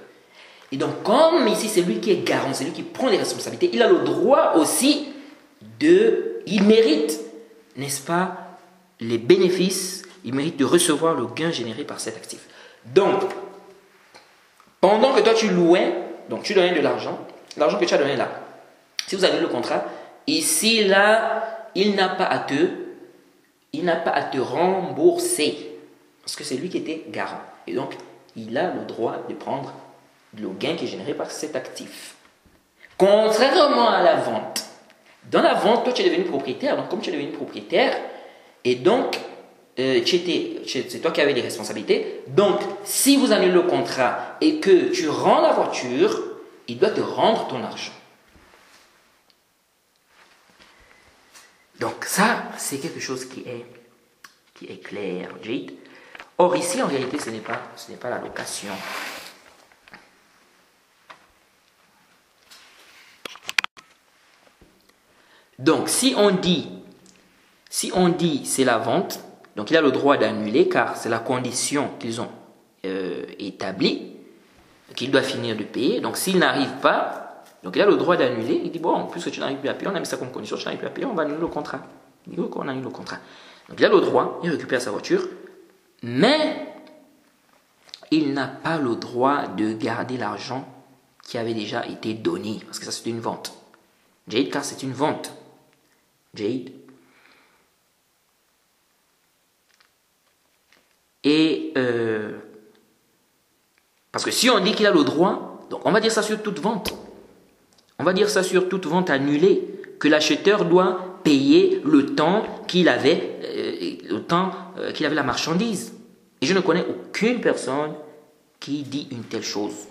Et donc, comme ici, c'est lui qui est garant, c'est lui qui prend les responsabilités, il a le droit aussi il mérite, n'est-ce pas, les bénéfices, il mérite de recevoir le gain généré par cet actif. Donc, pendant que toi tu louais, donc tu donnais de l'argent que tu as donné là, si vous avez le contrat, ici, là, il n'a pas à te rembourser, parce que c'est lui qui était garant. Et donc, il a le droit de prendre le gain qui est généré par cet actif. Contrairement à la vente. Dans la vente, toi tu es devenu propriétaire. Donc comme tu es devenu propriétaire, et donc c'est toi qui avais les responsabilités. Donc si vous annulez le contrat et que tu rends la voiture, il doit te rendre ton argent. Donc ça, c'est quelque chose qui est clair, Jade. Or ici, en réalité, ce n'est pas la location. Donc, si on dit c'est la vente, donc il a le droit d'annuler car c'est la condition qu'ils ont établie, qu'il doit finir de payer. Donc, s'il n'arrive pas, donc il a le droit d'annuler. Il dit, bon, puisque tu n'arrives plus à payer, on a mis ça comme condition, tu n'arrives plus à payer, on va annuler le contrat. Il dit, ok, on annule le contrat. Donc, il a le droit, il récupère sa voiture, mais il n'a pas le droit de garder l'argent qui avait déjà été donné, parce que ça, c'est une vente. Jade, car c'est une vente. Jade. Et parce que si on dit qu'il a le droit, donc on va dire ça sur toute vente. On va dire ça sur toute vente annulée, que l'acheteur doit payer le temps qu'il avait, qu'il avait la marchandise. Et je ne connais aucune personne qui dit une telle chose.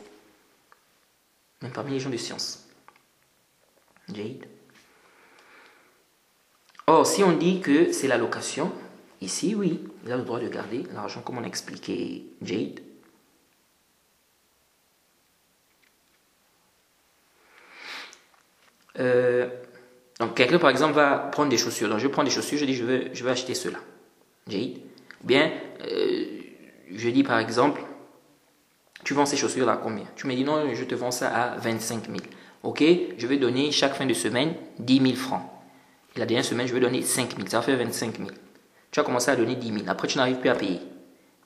Même parmi les gens de science. Jade. Or, si on dit que c'est la location, ici, oui, il a le droit de garder l'argent comme on a expliqué Jade. euh, donc quelqu'un par exemple va prendre des chaussures. Donc je prends des chaussures, je dis je veux acheter cela. Ou bien, je dis par exemple, tu vends ces chaussures là combien? Tu me dis non, je te vends ça à 25 000. Ok, je vais donner chaque fin de semaine 10 000 francs. Et la dernière semaine, je vais donner 5 000. Ça va faire 25 000. Tu as commencé à donner 10 000. Après, tu n'arrives plus à payer.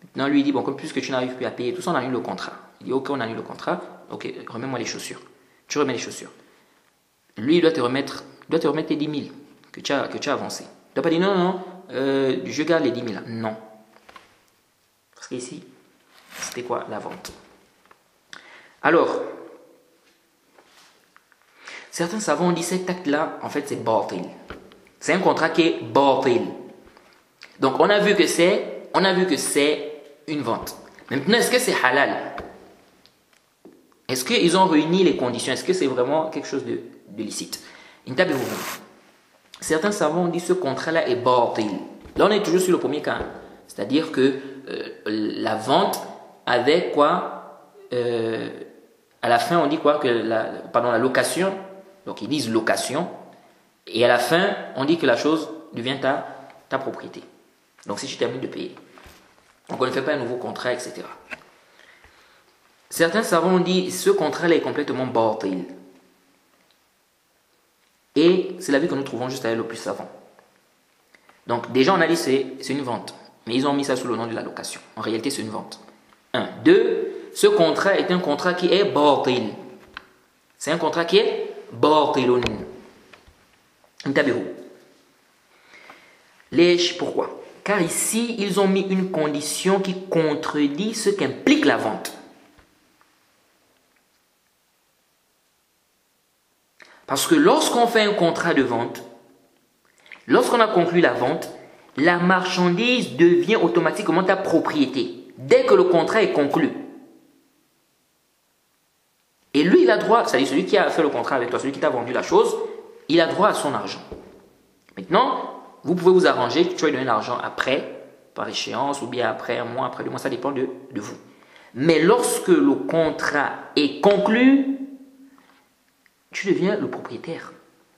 Maintenant, lui, il dit, bon, comme puisque tu n'arrives plus à payer, tout ça, on annule le contrat. Il dit, ok, on annule le contrat. Ok, remets-moi les chaussures. Tu remets les chaussures. Lui, il doit te remettre tes 10 000 que tu as avancé. Il ne doit pas dire, non, je garde les 10 000 là. Non. Parce qu'ici, c'était quoi la vente? Alors, certains savants ont dit cet acte-là, en fait, c'est batil. C'est un contrat qui est batil. Donc, on a vu que c'est une vente. Maintenant, est-ce que c'est halal? Est-ce qu'ils ont réuni les conditions? Est-ce que c'est vraiment quelque chose de licite? Certains savants ont dit ce contrat-là est batil. Là, on est toujours sur le premier cas. C'est-à-dire que la vente avec quoi à la fin, on dit quoi que la location. Donc, ils disent location. Et à la fin, on dit que la chose devient ta propriété. Donc, si tu termines de payer. Donc, on ne fait pas un nouveau contrat, etc. Certains savants ont dit ce contrat-là est complètement batil. Et c'est l'avis que nous trouvons juste avec le plus savant. Donc, déjà, on a dit c'est une vente. Mais ils ont mis ça sous le nom de la location. En réalité, c'est une vente. 1. 2. Ce contrat est un contrat qui est batil. C'est un contrat qui est batilun. Pourquoi? Car ici, ils ont mis une condition qui contredit ce qu'implique la vente. Parce que lorsqu'on fait un contrat de vente, lorsqu'on a conclu la vente, la marchandise devient automatiquement ta propriété. Dès que le contrat est conclu. Et lui, il a droit, c'est-à-dire celui qui a fait le contrat avec toi, celui qui t'a vendu la chose, il a droit à son argent. Maintenant, vous pouvez vous arranger, tu vas lui donner l'argent après, par échéance, ou bien après un mois, après 2 mois, ça dépend de vous. Mais lorsque le contrat est conclu, tu deviens le propriétaire,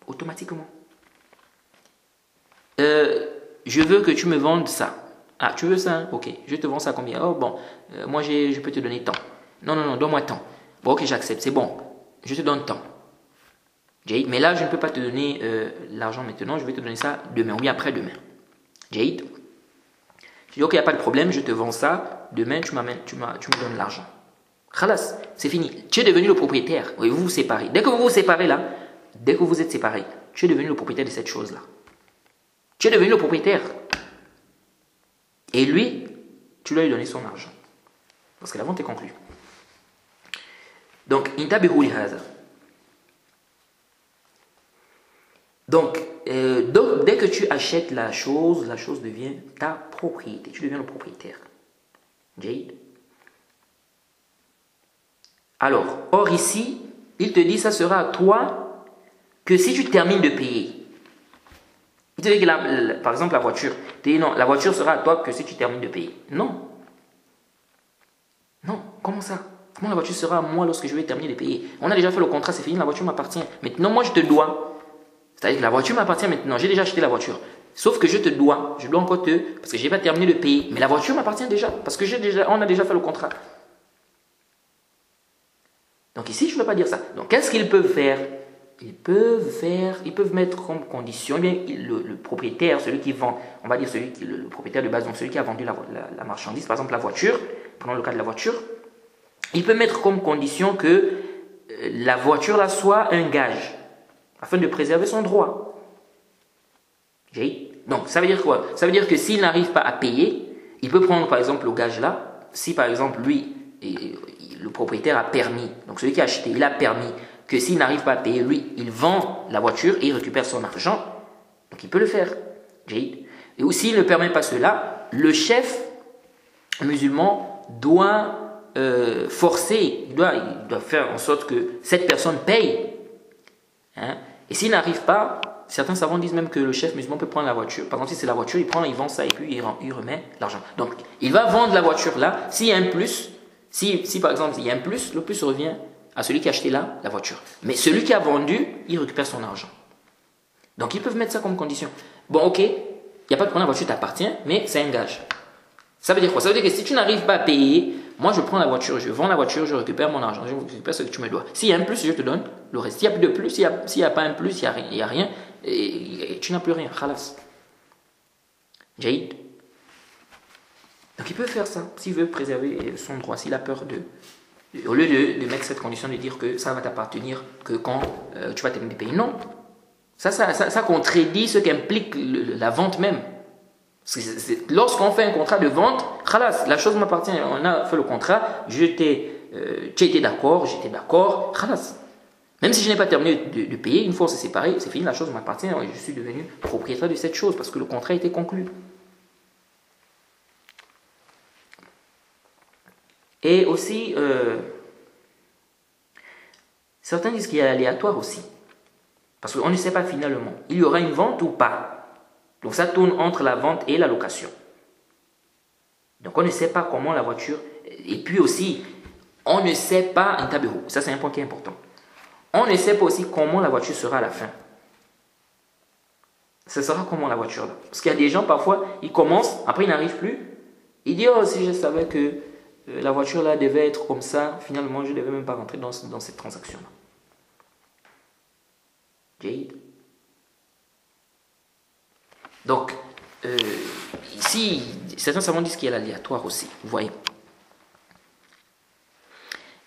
automatiquement. Je veux que tu me vendes ça. Ah, tu veux ça, hein? Ok, je te vends ça combien? Oh, bon, moi je peux te donner tant. Non, donne-moi tant. Bon, ok, j'accepte, c'est bon, je te donne tant. Jade, mais là, je ne peux pas te donner l'argent maintenant, je vais te donner ça demain, ou bien après-demain. Jade, je dis, ok, il n'y a pas de problème, je te vends ça, demain, tu me donnes l'argent. Khalas, c'est fini. Tu es devenu le propriétaire. Oui, vous vous séparez. Dès que vous vous séparez là, dès que vous êtes séparés, tu es devenu le propriétaire de cette chose-là. Tu es devenu le propriétaire. Et lui, tu dois lui donner son argent. Parce que la vente est conclue. Donc, intabihu li hadha. Donc, dès que tu achètes la chose devient ta propriété. Tu deviens le propriétaire. Jade. Alors, or ici, il te dit ça sera à toi que si tu termines de payer. Il te dit que par exemple la voiture, il te dit non, la voiture sera à toi que si tu termines de payer. Non. Non, comment ça? Comment la voiture sera à moi lorsque je vais terminer de payer? On a déjà fait le contrat, c'est fini, la voiture m'appartient. Maintenant, moi je te dois. C'est-à-dire que la voiture m'appartient maintenant, j'ai déjà acheté la voiture. Sauf que je dois encore parce que je n'ai pas terminé de payer. Mais la voiture m'appartient déjà, parce que on a déjà fait le contrat. Donc ici, je ne veux pas dire ça. Donc qu'est-ce qu'ils peuvent faire? Ils peuvent mettre comme condition, eh bien, le propriétaire, celui qui vend, on va dire le propriétaire de base, donc celui qui a vendu la marchandise, par exemple la voiture, prenons le cas de la voiture, il peut mettre comme condition que la voiture là soit un gage, afin de préserver son droit. Donc ça veut dire quoi? Ça veut dire que s'il n'arrive pas à payer, il peut prendre par exemple le gage là, si par exemple lui, le propriétaire a permis, donc celui qui a acheté, il a permis que s'il n'arrive pas à payer, lui, il vend la voiture et il récupère son argent. Donc il peut le faire. Et aussi, s'il ne permet pas cela, le chef musulman doit forcer, il doit faire en sorte que cette personne paye. Hein? Et s'il n'arrive pas, certains savants disent même que le chef musulman peut prendre la voiture. Par exemple, si c'est la voiture, il vend ça et puis il remet l'argent. Donc, il va vendre la voiture là. S'il y a un plus, si par exemple il y a un plus, le plus revient à celui qui a acheté la voiture. Mais celui qui a vendu, il récupère son argent. Donc ils peuvent mettre ça comme condition. Bon, ok, il n'y a pas de problème, la voiture t'appartient, mais c'est un gage. Ça veut dire quoi? Ça veut dire que si tu n'arrives pas à payer, moi je prends la voiture, je vends la voiture, je récupère mon argent, je récupère ce que tu me dois. S'il y a un plus, je te donne le reste. S'il y a plus de plus, s'il n'y a pas un plus, il n'y a rien, et tu n'as plus rien. Khalas. Jaïd. Donc il peut faire ça, s'il veut préserver son droit, s'il a peur de... Au lieu de mettre cette condition de dire que ça va t'appartenir que quand tu vas terminer de payer. Non. Ça contredit ce qu'implique la vente même. Lorsqu'on fait un contrat de vente, khalas, la chose m'appartient, on a fait le contrat, tu étais d'accord, j'étais d'accord, khalas. Même si je n'ai pas terminé de payer, une fois c'est séparé, c'est fini, la chose m'appartient, et je suis devenu propriétaire de cette chose parce que le contrat a été conclu. Et aussi, certains disent qu'il y a aléatoire aussi. Parce qu'on ne sait pas finalement, il y aura une vente ou pas. Donc ça tourne entre la vente et la location. Donc on ne sait pas comment la voiture... Et puis aussi, on ne sait pas un tableau. Ça c'est un point qui est important. On ne sait pas aussi comment la voiture sera à la fin. Ce sera comment la voiture là. Parce qu'il y a des gens parfois, ils commencent, après ils n'arrivent plus. Ils disent, oh si je savais que la voiture là devait être comme ça, finalement je ne devais même pas rentrer dans cette transaction là. Jaïd. Donc, ici, certains savants disent qu'il y a l'aléatoire aussi, vous voyez.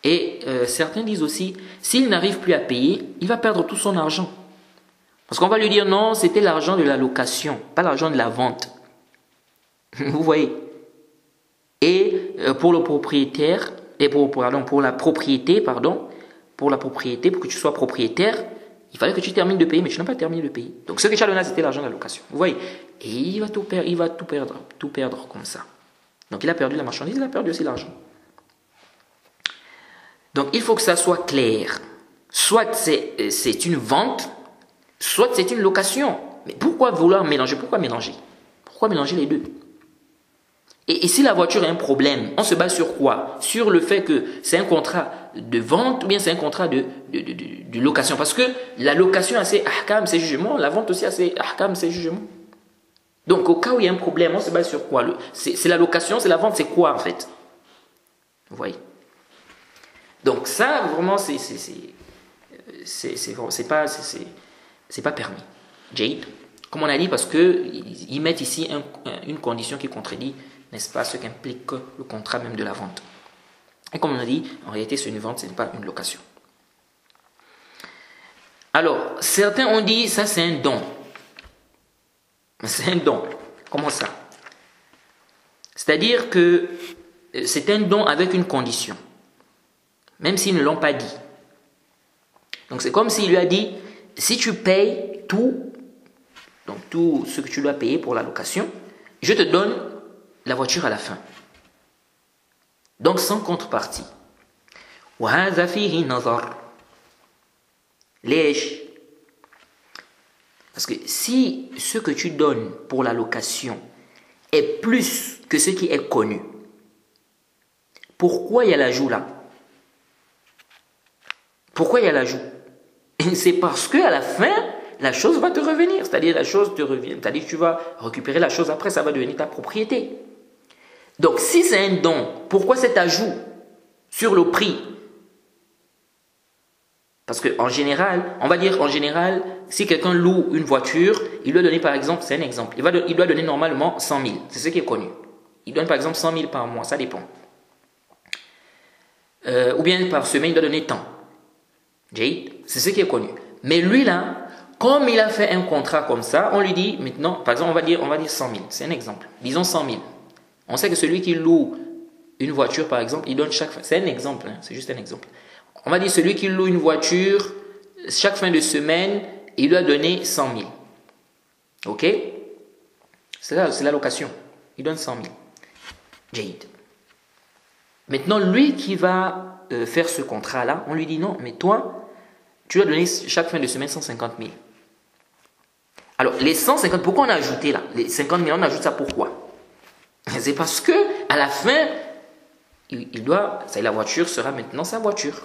Et certains disent aussi, s'il n'arrive plus à payer, il va perdre tout son argent. Parce qu'on va lui dire, non, c'était l'argent de la location, pas l'argent de la vente. Vous voyez. Et pour le propriétaire, et pour la propriété, pour que tu sois propriétaire, il fallait que tu termines de payer, mais tu n'as pas terminé de payer. Donc ce que tu as donné, c'était l'argent de la location. Vous voyez. Et il va tout perdre comme ça. Donc il a perdu la marchandise, il a perdu aussi l'argent. Donc il faut que ça soit clair. Soit c'est une vente, soit c'est une location. Mais pourquoi vouloir mélanger? Pourquoi mélanger? Pourquoi mélanger les deux? Et si la voiture a un problème, on se base sur quoi? Sur le fait que c'est un contrat de vente ou bien c'est un contrat de location? Parce que la location a ses ahkam, ses jugements, la vente aussi a ses ahkam, ses jugements. Donc au cas où il y a un problème, on se base sur quoi? C'est la location, c'est la vente, c'est quoi en fait? Vous voyez? Donc ça, vraiment, c'est pas permis. Jade, comme on a dit, parce qu'ils mettent ici une condition qui contredit, n'est-ce pas, ce qu'implique le contrat même de la vente. Et comme on a dit, en réalité, c'est une vente, ce n'est pas une location. Alors, certains ont dit, ça c'est un don. C'est un don. Comment ça? C'est-à-dire que c'est un don avec une condition. Même s'ils ne l'ont pas dit. Donc c'est comme s'il lui a dit, si tu payes tout, donc tout ce que tu dois payer pour la location, je te donne la voiture à la fin. Donc sans contrepartie. وَهَذَا فِيهِ نَظَرٌ. ليش? Parce que si ce que tu donnes pour la location est plus que ce qui est connu, pourquoi il y a l'ajout là? Pourquoi il y a l'ajout? C'est parce qu'à la fin, la chose va te revenir. C'est-à-dire la chose te revient. C'est-à-dire que tu vas récupérer la chose après, ça va devenir ta propriété. Donc si c'est un don, pourquoi cet ajout sur le prix? Parce qu'en général, on va dire en général, si quelqu'un loue une voiture, il doit donner par exemple, c'est un exemple, il doit donner normalement 100 000. C'est ce qui est connu. Il donne par exemple 100 000 par mois, ça dépend. Ou bien par semaine, il doit donner tant. C'est ce qui est connu. Mais lui là, comme il a fait un contrat comme ça, on lui dit maintenant, par exemple, on va dire 100 000. C'est un exemple. Disons 100 000. On sait que celui qui loue une voiture, par exemple, il donne chaque fin. C'est un exemple, hein, c'est juste un exemple. On va dire celui qui loue une voiture, chaque fin de semaine, il doit donner 100 000. Ok? C'est la location. Il donne 100 000. Jade. Maintenant, lui qui va faire ce contrat-là, on lui dit non, mais toi, tu dois donner chaque fin de semaine 150 000. Alors, les 150, pourquoi on a ajouté là? Les 50 000, on ajoute ça pourquoi? C'est parce que à la fin, la voiture sera maintenant sa voiture.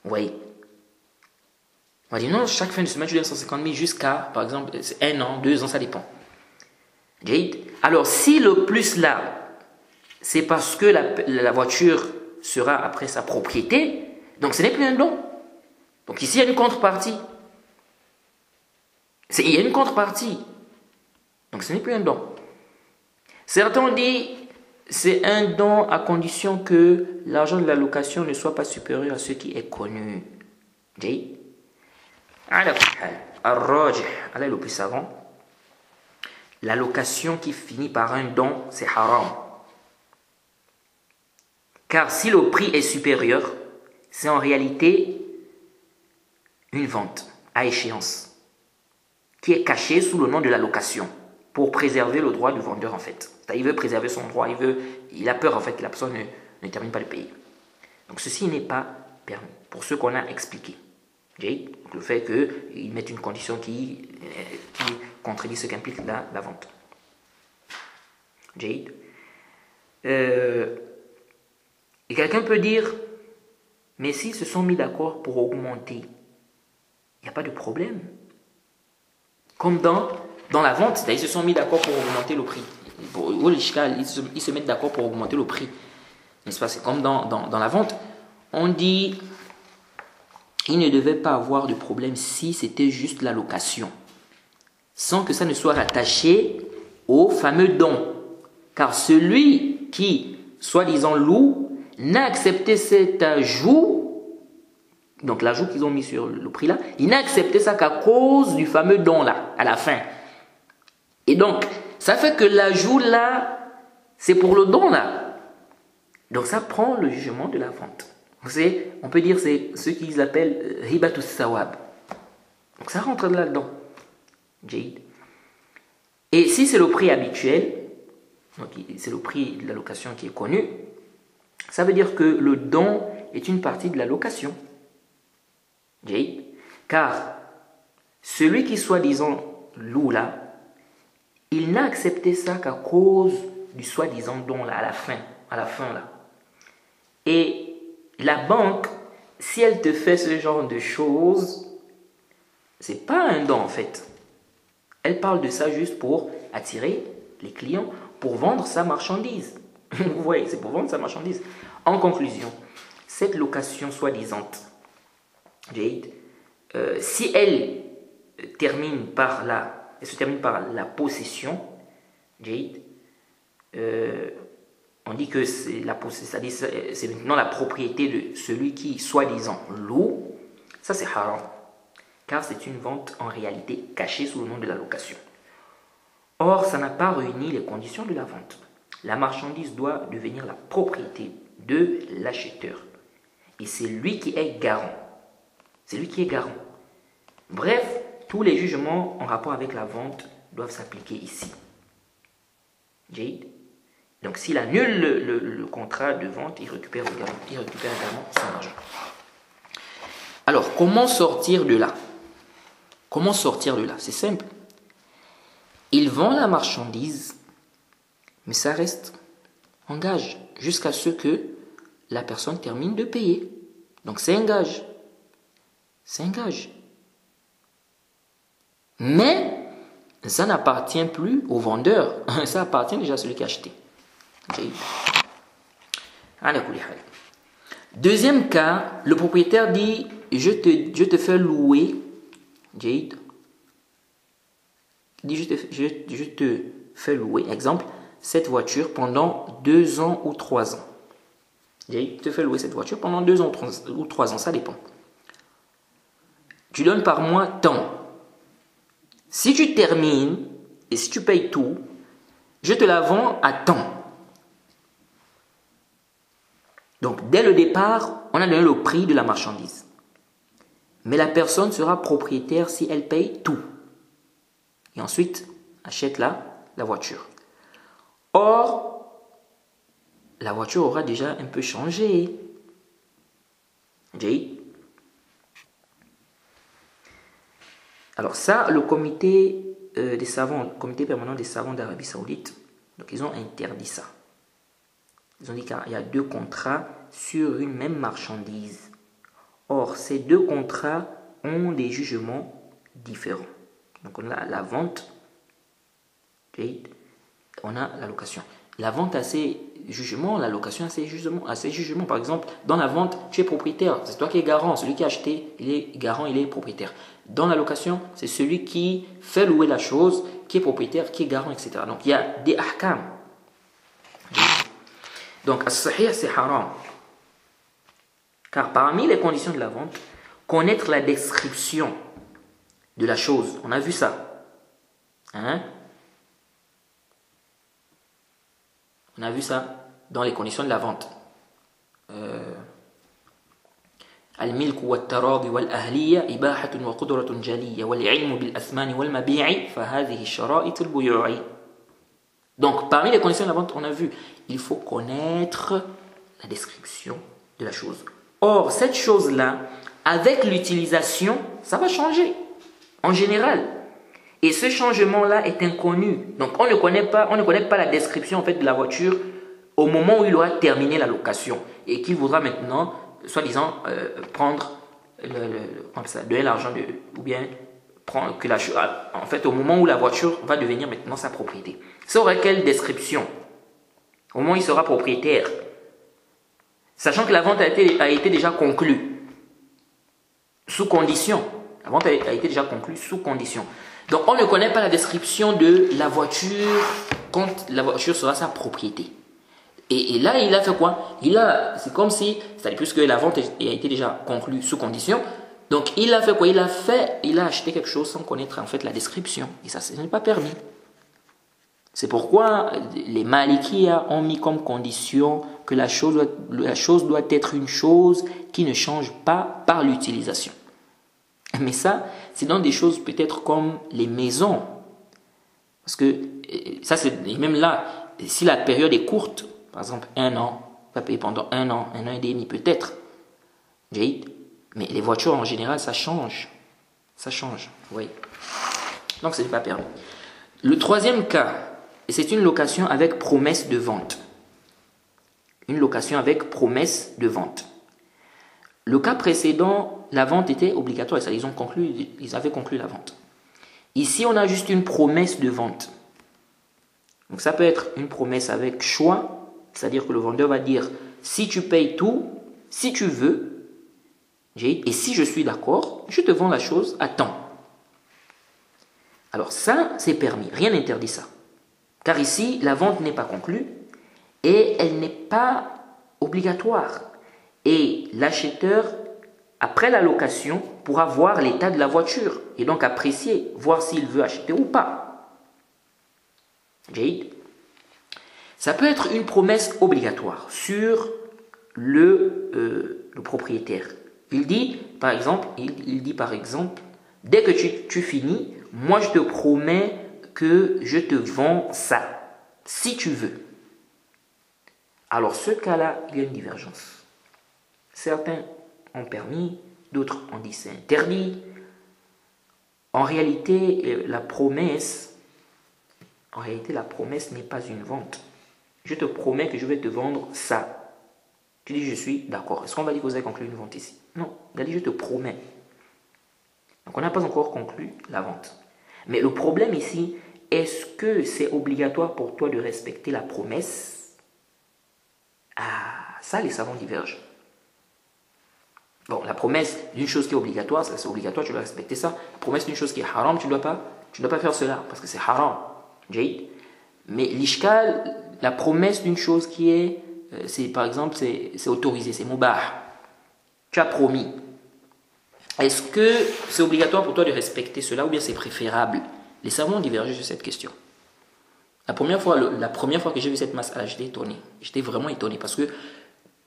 Vous voyez? On va dire non, chaque fin de semaine, tu donnes 150 000 jusqu'à, par exemple, 1 an, 2 ans, ça dépend. Alors, si le plus là, c'est parce que la voiture sera après sa propriété, donc ce n'est plus un don. Donc ici, il y a une contrepartie. Il y a une contrepartie. Donc ce n'est plus un don. Certains ont dit c'est un don à condition que l'argent de la location ne soit pas supérieur à ce qui est connu. Allez, le plus savant. La location qui finit par un don, c'est haram. Car si le prix est supérieur, c'est en réalité une vente à échéance qui est cachée sous le nom de la location pour préserver le droit du vendeur en fait. Il veut préserver son droit, il a peur en fait que la personne ne termine pas le payer. Donc ceci n'est pas permis pour ceux qu'on a expliqué. Donc le fait qu'ils mettent une condition qui contredit ce qu'implique la vente. Et quelqu'un peut dire, mais s'ils se sont mis d'accord pour augmenter, il n'y a pas de problème. Comme dans la vente, ils se sont mis d'accord pour augmenter le prix. Ils se mettent d'accord pour augmenter le prix. N'est-ce pas? C'est comme dans la vente. On dit, il ne devait pas avoir de problème si c'était juste la location, sans que ça ne soit rattaché au fameux don. Car celui qui, soi-disant, loue, n'a accepté cet ajout, donc l'ajout qu'ils ont mis sur le prix là, il n'a accepté ça qu'à cause du fameux don là, à la fin. Et donc, ça fait que l'ajout là, c'est pour le don là. Donc ça prend le jugement de la vente. On peut dire c'est ce qu'ils appellent ribatus sawab. Donc ça rentre là-dedans. Et si c'est le prix habituel, donc c'est le prix de la location qui est connu, ça veut dire que le don est une partie de la location. Car celui qui soi-disant loue là, il n'a accepté ça qu'à cause du soi-disant don là, à la fin là. Et la banque, si elle te fait ce genre de choses, c'est pas un don en fait. Elle parle de ça juste pour attirer les clients, pour vendre sa marchandise. Vous voyez, c'est pour vendre sa marchandise. En conclusion, cette location soi-disant, si elle se termine par la possession, on dit que c'est maintenant la propriété de celui qui, soi-disant, loue. Ça, c'est haram. Car c'est une vente en réalité cachée sous le nom de la location. Or, ça n'a pas réuni les conditions de la vente. La marchandise doit devenir la propriété de l'acheteur. Et c'est lui qui est garant. C'est lui qui est garant. Bref, tous les jugements en rapport avec la vente doivent s'appliquer ici. Donc, s'il annule le contrat de vente, il récupère également son argent. Alors, comment sortir de là? Comment sortir de là? C'est simple. Il vend la marchandise, mais ça reste en gage jusqu'à ce que la personne termine de payer. Donc, c'est un gage. C'est un gage. Mais ça n'appartient plus au vendeur. Ça appartient déjà à celui qui a acheté. Deuxième cas, le propriétaire dit je te fais louer. Je te fais louer, exemple, cette voiture pendant 2 ans ou 3 ans. Je te fais louer cette voiture pendant 2 ans ou 3 ans, ça dépend. Tu donnes par mois tant. Si tu termines et si tu payes tout, je te la vends à tant. Donc, dès le départ, on a donné le prix de la marchandise. Mais la personne sera propriétaire si elle paye tout. Et ensuite, achète la voiture. Or, la voiture aura déjà un peu changé. Alors ça, le comité des savants, le comité permanent des savants d'Arabie Saoudite, donc ils ont interdit ça. Ils ont dit qu'il y a 2 contrats sur une même marchandise. Or, ces deux contrats ont des jugements différents. Donc, on a la vente, on a la location. La vente a ses jugements, la location a ses jugements. Par exemple, dans la vente, tu es propriétaire, c'est toi qui es garant. Celui qui a acheté, il est garant, il est propriétaire. Dans la location, c'est celui qui fait louer la chose, qui est propriétaire, qui est garant, etc. Donc, il y a des ahkam. Donc, as-sahih, c'est haram. Car parmi les conditions de la vente, connaître la description de la chose. On a vu ça. Hein? On a vu ça dans les conditions de la vente. الملك والتراضي والأهلية إباحة وقدرة جلية والعلم بالأثمان والمبيع فهذه الشرائط البيوع. Donc, parmi les conditions de la vente, on a vu, il faut connaître la description de la chose. Or, cette chose-là, avec l'utilisation, ça va changer, en général. Et ce changement-là est inconnu. Donc, on ne connaît pas la description en fait, de la voiture au moment où il aura terminé la location et qu'il voudra maintenant, soi-disant, donner l'argent ou bien prendre que en fait, au moment où la voiture va devenir maintenant sa propriété. Ça aurait quelle description? Au moment où il sera propriétaire, sachant que la vente a été déjà conclue sous condition. La vente a été déjà conclue sous condition. Donc, on ne connaît pas la description de la voiture quand la voiture sera sa propriété. Et là, il a fait quoi? C'est comme si, c'est-à-dire puisque la vente a été déjà conclue sous condition, donc il a fait quoi? Il a acheté quelque chose sans connaître en fait la description. Et ça, ce n'est pas permis. C'est pourquoi les Malikiya ont mis comme condition que la chose doit être une chose qui ne change pas par l'utilisation. Mais ça, c'est dans des choses peut-être comme les maisons. Parce que ça, c'est même là, si la période est courte, par exemple 1 an, on va payer pendant 1 an et demi peut-être. Mais les voitures en général, ça change. Ça change, oui. Donc, ce n'est pas permis. Le troisième cas, c'est une location avec promesse de vente. Une location avec promesse de vente. Le cas précédent, la vente était obligatoire. Ils avaient conclu la vente. Ici, on a juste une promesse de vente. Donc, ça peut être une promesse avec choix, c'est-à-dire que le vendeur va dire si tu payes tout, si tu veux, et si je suis d'accord, je te vends la chose à temps. Alors, ça, c'est permis. Rien n'interdit ça. Car ici, la vente n'est pas conclue et elle n'est pas obligatoire. Et l'acheteur, après la location, pourra voir l'état de la voiture et donc apprécier, voir s'il veut acheter ou pas. Ça peut être une promesse obligatoire sur le propriétaire. Il dit par exemple, dès que tu finis, moi je te promets que je te vends ça, si tu veux. Alors ce cas-là, il y a une divergence. Certains ont permis, d'autres ont dit c'est interdit. En réalité, la promesse n'est pas une vente. Je te promets que je vais te vendre ça. Tu dis je suis d'accord. Est-ce qu'on va dire que vous avez conclu une vente ici? Non, il a dit je te promets. Donc on n'a pas encore conclu la vente. Mais le problème ici, est-ce que c'est obligatoire pour toi de respecter la promesse? Ah, ça les savants divergent. Bon, la promesse d'une chose qui est obligatoire, ça c'est obligatoire, tu dois respecter ça. La promesse d'une chose qui est haram, tu ne dois pas faire cela, parce que c'est haram. Mais l'ishkal, la promesse d'une chose qui est, par exemple, c'est autorisé, c'est mubah. Tu as promis. Est-ce que c'est obligatoire pour toi de respecter cela ou bien c'est préférable? Les savants ont divergé sur cette question. La première fois que j'ai vu cette mas'ala, j'étais étonné. J'étais vraiment étonné parce que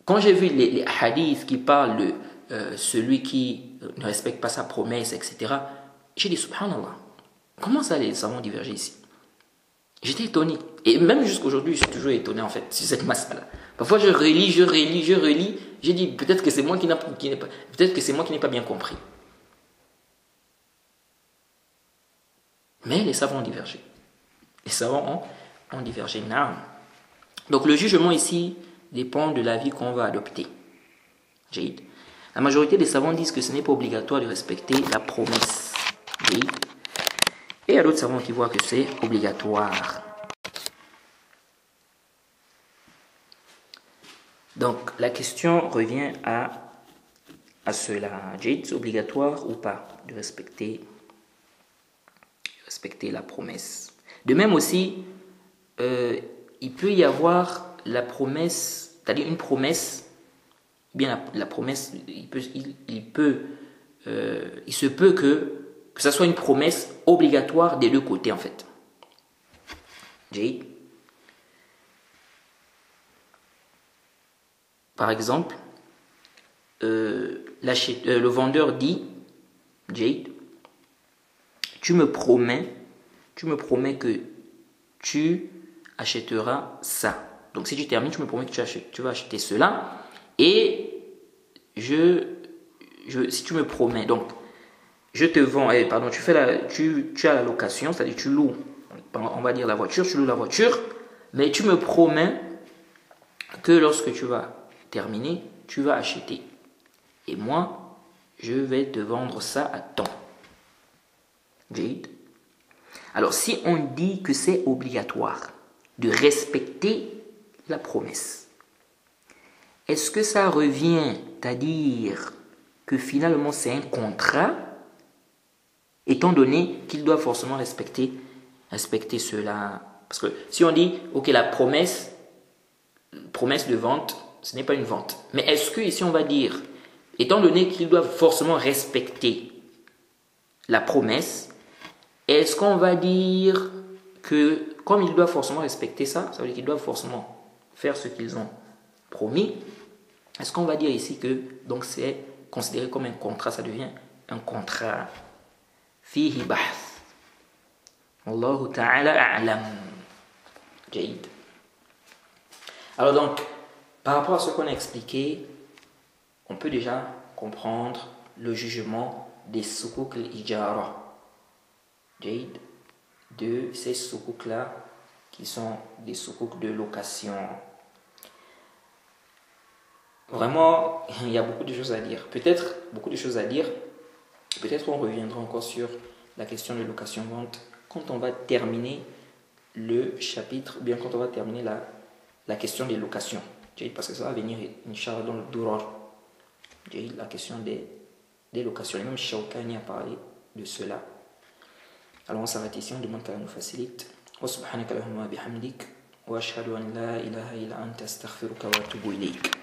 quand j'ai vu les hadiths qui parlent de celui qui ne respecte pas sa promesse, etc., j'ai dit subhanallah, comment ça les savants ont divergé ici? J'étais étonné. Et même jusqu'aujourd'hui, je suis toujours étonné en fait sur cette mas'ala. Parfois je relis, j'ai dit peut-être que c'est moi qui n'ai pas bien compris. Mais les savants ont divergé. Les savants ont divergé. Donc le jugement ici dépend de l'avis qu'on va adopter. La majorité des savants disent que ce n'est pas obligatoire de respecter la promesse. Et il y a d'autres savants qui voient que c'est obligatoire. Donc, la question revient à cela. C'est obligatoire ou pas de respecter la promesse. De même aussi, il peut y avoir la promesse, c'est-à-dire une promesse, bien la promesse, il se peut que ça soit une promesse obligatoire des deux côtés en fait. Par exemple, le vendeur dit, Jade, tu me promets que tu achèteras ça. Donc si tu termines, tu me promets que tu vas acheter cela. Et si tu me promets, donc je te vends, tu as la location, c'est-à-dire tu loues, on va dire la voiture, tu loues la voiture, mais tu me promets que lorsque tu vas terminer, tu vas acheter. Et moi, je vais te vendre ça à temps. Jade. Alors, si on dit que c'est obligatoire de respecter la promesse, est-ce que ça revient à dire que finalement c'est un contrat, étant donné qu'il doit forcément respecter cela? Parce que si on dit, ok, la promesse de vente, ce n'est pas une vente. Mais est-ce que ici on va dire, étant donné qu'il doit forcément respecter la promesse, est-ce qu'on va dire que comme il doit forcément respecter ça, ça veut dire qu'il doit forcément faire ce qu'ils ont promis, est-ce qu'on va dire ici que donc c'est considéré comme un contrat, ça devient un contrat? Fihi bahth. Wallahu ta'ala a'lam. Jaid. Alors donc, par rapport à ce qu'on a expliqué, on peut déjà comprendre le jugement des sukuk al-ijara. Jaid, de ces sukuk-là qui sont des sukuk de location. Vraiment, il y a beaucoup de choses à dire. Peut-être on reviendra encore sur la question de location-vente quand on va terminer le chapitre, ou bien quand on va terminer la question des locations. Parce que ça va venir, Inch'Allah, dans le Durar. La question des locations. Et même Shawkani a parlé de cela. Alors on s'arrête ici, on demande qu'Allah nous facilite. Wa subhanaka Allahumma bihamdik. Wa ashhadu an la ilaha illa anta astaghfiruka wa atubu ilayk.